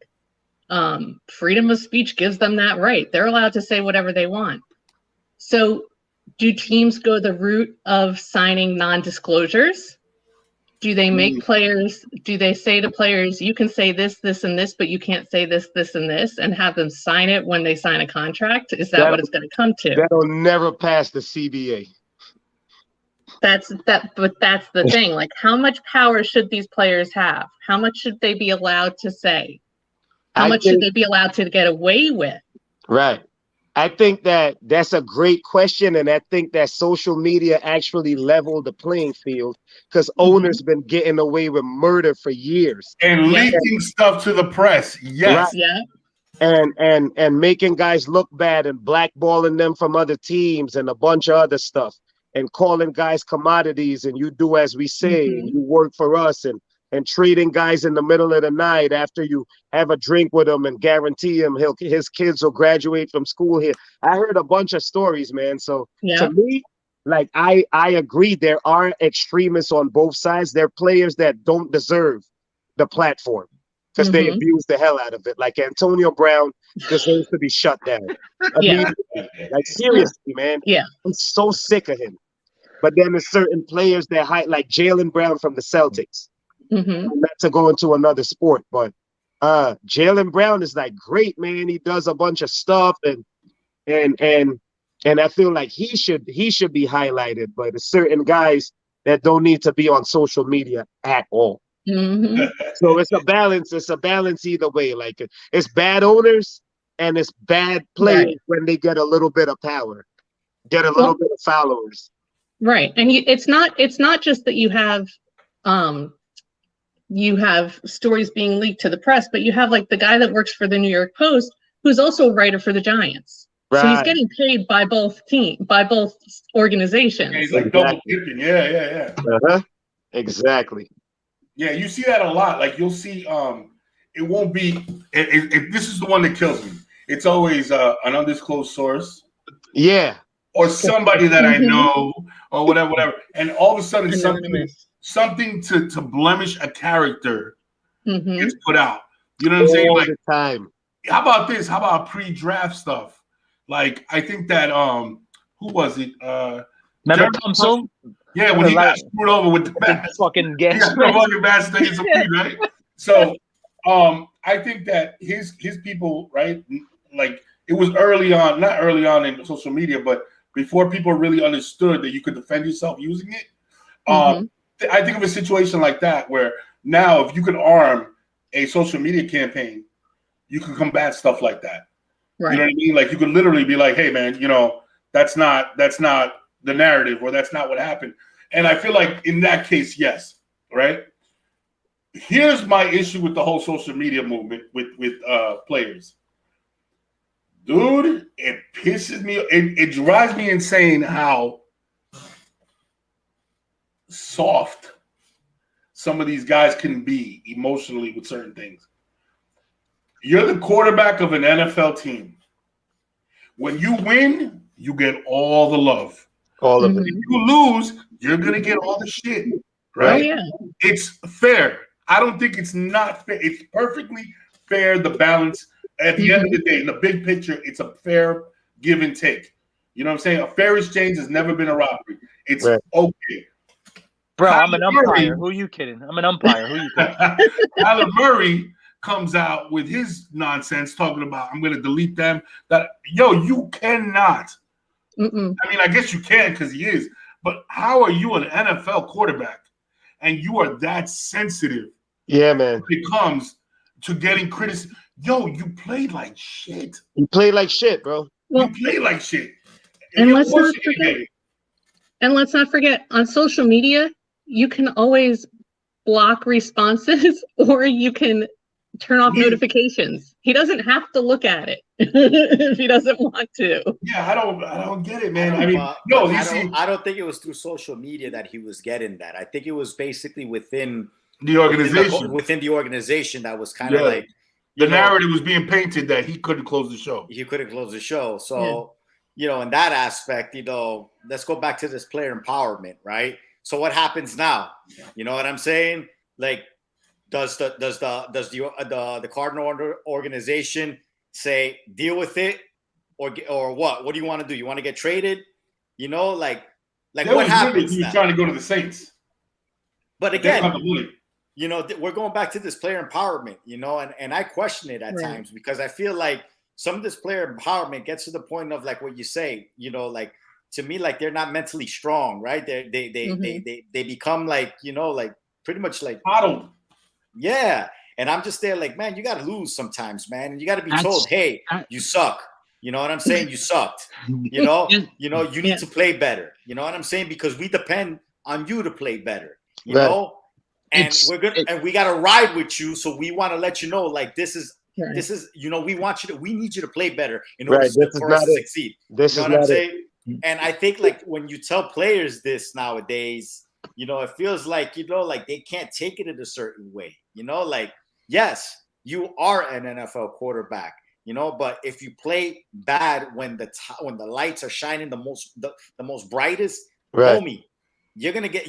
Freedom of speech gives them that right. They're allowed to say whatever they want. So do teams go the route of signing non-disclosures? Do they make players, do they say to players, you can say this, this, and this, but you can't say this, this, and this, and have them sign it when they sign a contract? Is that what it's going to come to? That'll never pass the CBA. But that's the thing. Like, how much power should these players have? How much should they be allowed to say? How much should they be allowed to get away with? Right. I think that's a great question, and I think that social media actually leveled the playing field because owners been getting away with murder for years and leaking stuff to the press. Yes. Right. Yeah. And making guys look bad and blackballing them from other teams and a bunch of other stuff and calling guys commodities and you do as we say, and you work for us and trading guys in the middle of the night after you have a drink with him and guarantee him his kids will graduate from school here. I heard a bunch of stories, man. So to me, like I agree, there are extremists on both sides. There are players that don't deserve the platform because they abuse the hell out of it. Like Antonio Brown deserves to be shut down. Like seriously, man. Yeah. I'm so sick of him. But then there's certain players that hide, like Jaylen Brown from the Celtics. Not to go into another sport, but Jaylen Brown is like great, man. He does a bunch of stuff and I feel like he should be highlighted, but there's certain guys that don't need to be on social media at all. Mm-hmm. So it's a balance. It's a balance either way. Like it's bad owners and it's bad players Right. when they get a little bit of power, get a little bit of followers. Right. And it's not just that you have stories being leaked to the press, but you have like the guy that works for the New York Post who's also a writer for the Giants. Right. So he's getting paid by both organizations. Yeah, he's like double dipping. Yeah. Uh-huh. Exactly. Yeah, you see that a lot. Like you'll see, it won't be. This is the one that kills me. It's always an undisclosed source. Yeah. Or somebody that I know, or whatever. And all of a sudden, something to blemish a character gets put out. You know what I'm saying? Like, the time. how about this? How about pre-draft stuff? Like, I think that who was it? Remember Thompson? Yeah, when he got screwed over with the bat. Fucking gas. Fucking bat stays right? So, I think that his people, right? Like, it was not early on in social media, but before people really understood that you could defend yourself using it. I think of a situation like that where now if you could arm a social media campaign, you can combat stuff like that. Right. You know what I mean? Like you could literally be like, hey man, that's not the narrative, or that's not what happened. And I feel like in that case, yes, right? Here's my issue with the whole social media movement with players. Dude, it pisses me, it drives me insane how soft some of these guys can be emotionally with certain things. You're the quarterback of an NFL team. When you win, you get all the love. All of it. If you lose, you're going to get all the shit, right? Oh, yeah. It's fair. I don't think it's not fair. It's perfectly fair, the balance. At the end of the day, in the big picture, it's a fair give and take. You know what I'm saying? A fair exchange has never been a robbery. It's okay. Bro, I'm an umpire. Who are you kidding? I'm an umpire. Who are you kidding? Kyler Murray comes out with his nonsense talking about, I'm going to delete them. You cannot. I mean, I guess you can because he is. But how are you an NFL quarterback and you are that sensitive? Yeah, man. When it comes to getting criticism. Yo, you played like shit. You played like shit, bro. Well, you played like shit. And let's not forget, on social media, you can always block responses or you can turn off notifications. He doesn't have to look at it if he doesn't want to. Yeah, I don't get it, man. I don't think it was through social media that he was getting that. I think it was basically within the organization. Within the organization that was kind of like the narrative was being painted that he couldn't close the show. He couldn't close the show. So, in that aspect, let's go back to this player empowerment, right? So what happens now? You know what I'm saying? Like, does the Cardinal organization say deal with it, or what? What do you want to do? You want to get traded? Like what happens? He was trying to go to the Saints, but again, we're going back to this player empowerment, and I question it at times because I feel like some of this player empowerment gets to the point of like what you say, like to me, like they're not mentally strong, right? They become like, like pretty much like coddled. Yeah. And I'm just there like, man, you got to lose sometimes, man. And you got to be told, hey, you suck. You know what I'm saying? You sucked. You need to play better. You know what I'm saying? Because we depend on you to play better. You know? And we got to ride with you. So we want to let you know, like, this is, we need you to play better in order for us to succeed. You know what I'm saying? And I think like when you tell players this nowadays, it feels like, like they can't take it in a certain way, like, yes, you are an NFL quarterback, but if you play bad when the lights are shining the most brightest, homie, you're going to get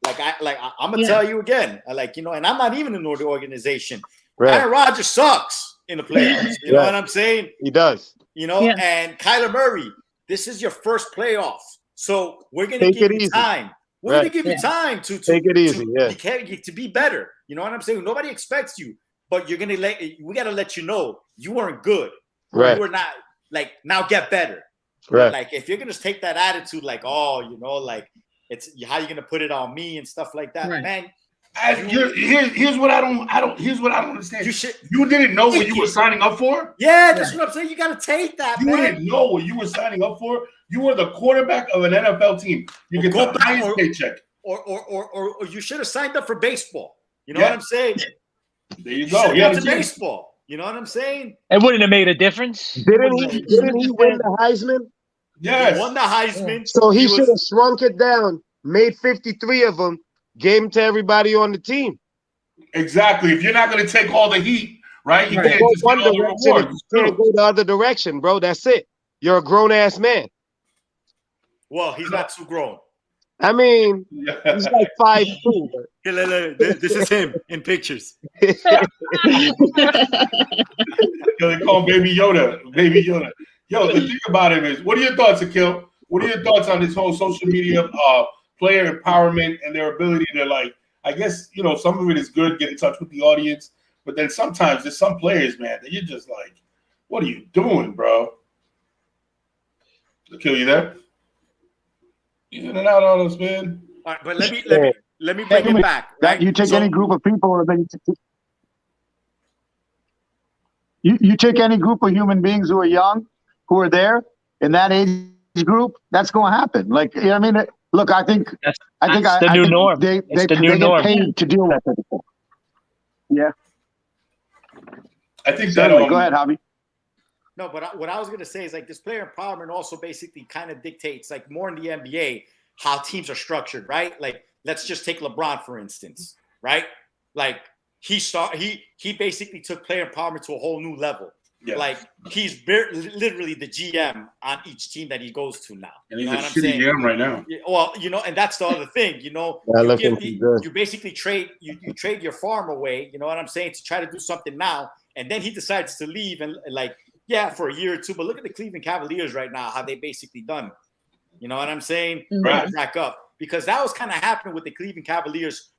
I'm going to tell you again, and I'm not even in the organization. Aaron Rodgers sucks in the playoffs. You know what I'm saying? He does. And Kyler Murray, this is your first playoff. So we're going to give you time. We're going to give you time to take it easy. To be better. You know what I'm saying? Nobody expects you, but we got to let you know you weren't good. Right. You were not now get better. Right. Like if you're going to take that attitude, like, oh, like it's how you're going to put it on me and stuff like that, man. Here's what I don't. Here's what I don't understand. You didn't know what you were signing up for. Yeah, that's what I'm saying. You got to take that. You didn't know what you were signing up for. You were the quarterback of an NFL team. You get the highest paycheck. Or you should have signed up for baseball. You know what I'm saying? There you go. Yeah, to baseball. You know what I'm saying? It wouldn't have made a difference. Didn't he win the Heisman? Yes. He won the Heisman. So he should have shrunk it down, made 53 of them, gave them to everybody on the team. Exactly. If you're not going to take all the heat, right? You can't go just one get all the direction. rewards. You can't go the other direction, bro. That's it. You're a grown-ass man. Well, he's not too grown. I mean, he's like 5'2". This is him in pictures. They call him Baby Yoda. Baby Yoda. Yo, the thing about him is, what are your thoughts, Akil? What are your thoughts on this whole social media player empowerment and their ability to, like, I guess, you know, some of it is good, get in touch with the audience, but then sometimes there's some players, man, that you're just like, what are you doing, bro? Akil, you there? You in and out on us, man. All right, but let me bring it back. Right? You take any group of people, you take any group of human beings who are young, who are there in that age group, that's going to happen. Like, you know what I mean? Look, I think the new norm. They get paid to deal with that. Yeah. I think that. Go ahead, Javi. No, but what I was going to say is, like, this player empowerment also basically kind of dictates, like, more in the NBA, how teams are structured, right? Like, let's just take LeBron, for instance, right? Like, he basically took player empowerment to a whole new level. Yes. Like, he's literally the GM on each team that he goes to now. And he's a shitty GM right now. Well, you know, and that's the other thing, you know. You basically trade your farm away, you know what I'm saying, to try to do something now. And then he decides to leave and, like, yeah, for a year or two. But look at the Cleveland Cavaliers right now, how they basically done. You know what I'm saying? Right. Back up. Because that was kind of happening with the Cleveland Cavaliers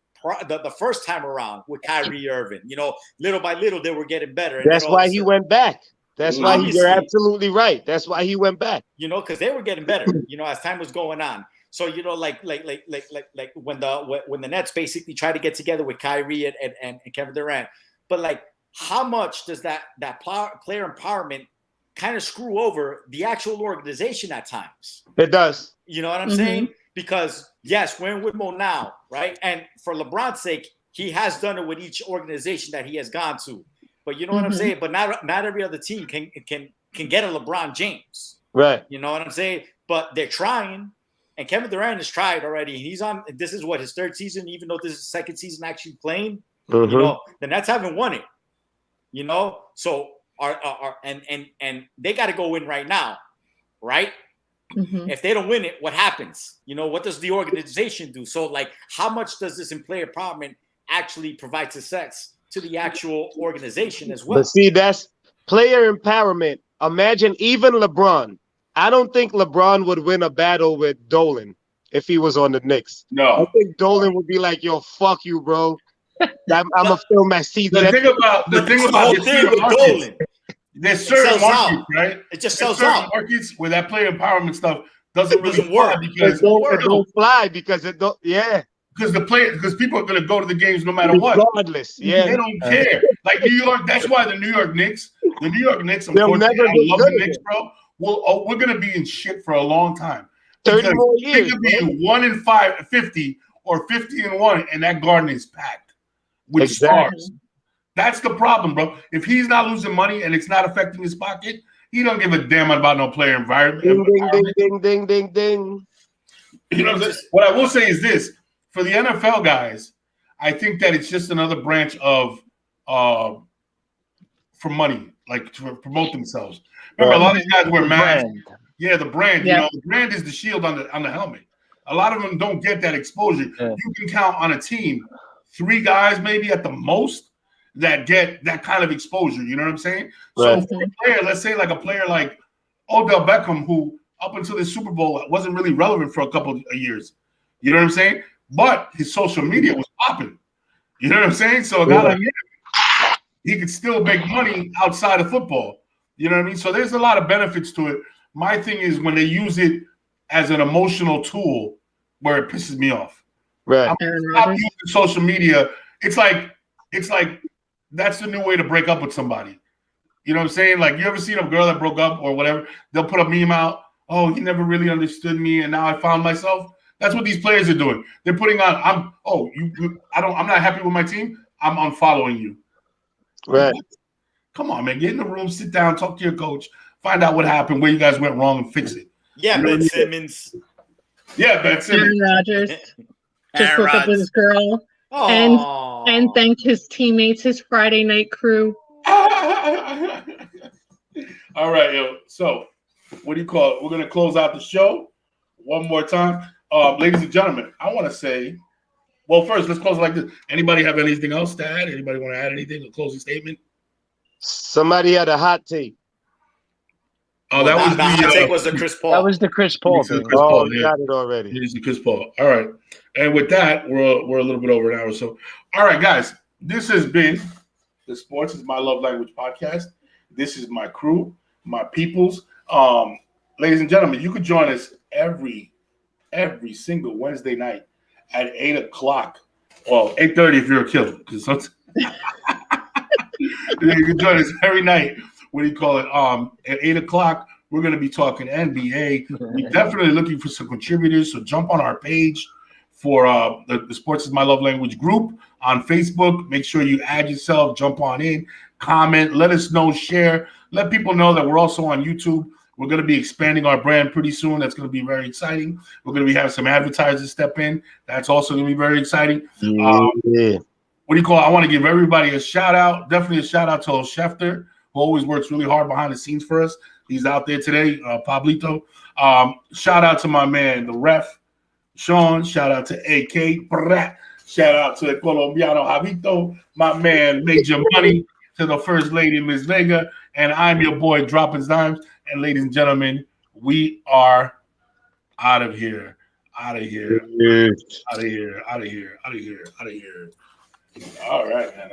the first time around with Kyrie Irving. You know, little by little, they were getting better. And that's why he went back. That's why you're absolutely right. That's why he went back. You know, because they were getting better, you know, as time was going on. So, you know, like when the Nets basically tried to get together with Kyrie and Kevin Durant. But, like, how much does that player empowerment kind of screw over the actual organization at times? It does. You know what I'm saying? Because, yes, we're in Whitmo now, right? And for LeBron's sake, he has done it with each organization that he has gone to. But you know what I'm saying? But not every other team can get a LeBron James. Right. You know what I'm saying? But they're trying. And Kevin Durant has tried already. He's on – this is what, his third season, even though this is his second season actually playing? You know, the Nets haven't won it. You know, so and they got to go win right now, right? If they don't win it, what happens? You know, what does the organization do? So, like, how much does this in player empowerment actually provide success to the actual organization as well? But see, that's player empowerment. Imagine even LeBron. I don't think LeBron would win a battle with Dolan if he was on the Knicks. No, I think Dolan would be like, "Yo, fuck you, bro. I'm gonna film my season." The thing about Dolan, there's certain markets, right? It just sells out. Markets where that player empowerment stuff doesn't really work because it don't fly because it don't. Yeah, because people are gonna go to the games no matter what, regardless. Yeah, they don't care. Like New York, that's why the New York Knicks. Unfortunately, I love the Knicks, bro. We're gonna be in shit for a long time. 30 more years. They could be 1-5, 50 or 50-1, and that garden is packed with stars. That's the problem, bro. If he's not losing money and it's not affecting his pocket, he don't give a damn about no player environment. Ding. You know what I will say is this: for the NFL guys, I think that it's just another branch of for money, like to promote themselves. Remember, a lot of these guys wear masks. Yeah, the brand. Yeah. You know, the brand is the shield on the helmet. A lot of them don't get that exposure. Yeah. You can count on a team 3 guys maybe at the most that get that kind of exposure. You know what I'm saying? Right. So for a player, let's say like a player like Odell Beckham, who up until the Super Bowl wasn't really relevant for a couple of years. You know what I'm saying? But his social media was popping. You know what I'm saying? So a guy like him, he could still make money outside of football. You know what I mean? So there's a lot of benefits to it. My thing is when they use it as an emotional tool where it pisses me off. Right. Aaron Stop Rodgers. using social media. It's like that's the new way to break up with somebody. You know what I'm saying? Like, you ever seen a girl that broke up or whatever? They'll put a meme out. Oh, he never really understood me, and now I found myself. That's what these players are doing. They're putting on. I'm not happy with my team. I'm unfollowing you. Right. Come on, man. Get in the room, sit down, talk to your coach, find out what happened, where you guys went wrong, and fix it. Yeah, You know Ben what I mean? Simmons. Yeah, Ben Simmons. Aaron Rodgers just Aaron broke up with Rodgers. his girl Oh. and thanked his teammates, his Friday night crew. All right, yo. So, what do you call it? We're gonna close out the show one more time, ladies and gentlemen. I want to say, well, first let's close it like this. Anybody have anything else to add? Anybody want to add anything? A closing statement? Somebody had a hot take. Oh, that was the hot take was the Chris Paul. That was the Chris Paul Chris thing. Paul, You yeah. got it already. It is the Chris Paul. All right, and with that, we're a little bit over an hour. So, all right, guys, this has been the Sports is My Love Language podcast. This is my crew, my peoples. Ladies and gentlemen, you can join us every single Wednesday night at 8:00. Well, 8:30 if you're a killer. You can join us every night. What do you call it? At 8:00, we're going to be talking NBA. We're definitely looking for some contributors. So jump on our page for the Sports is My Love Language group on Facebook. Make sure you add yourself, jump on in, comment, let us know, share. Let people know that we're also on YouTube. We're going to be expanding our brand pretty soon. That's going to be very exciting. We're going to be having some advertisers step in. That's also going to be very exciting. Yeah. What do you call it? I want to give everybody a shout out. Definitely a shout out to Schefter, who always works really hard behind the scenes for us. He's out there today, Pablito. Shout out to my man, the ref, Sean. Shout out to AK. Shout out to Colombiano Javito, my man, Major Money, to the First Lady, Ms. Vega. And I'm your boy, Dropping Dimes. And ladies and gentlemen, we are out of here. Out of here. Out of here. Out of here. Out of here. Out of here. All right, man.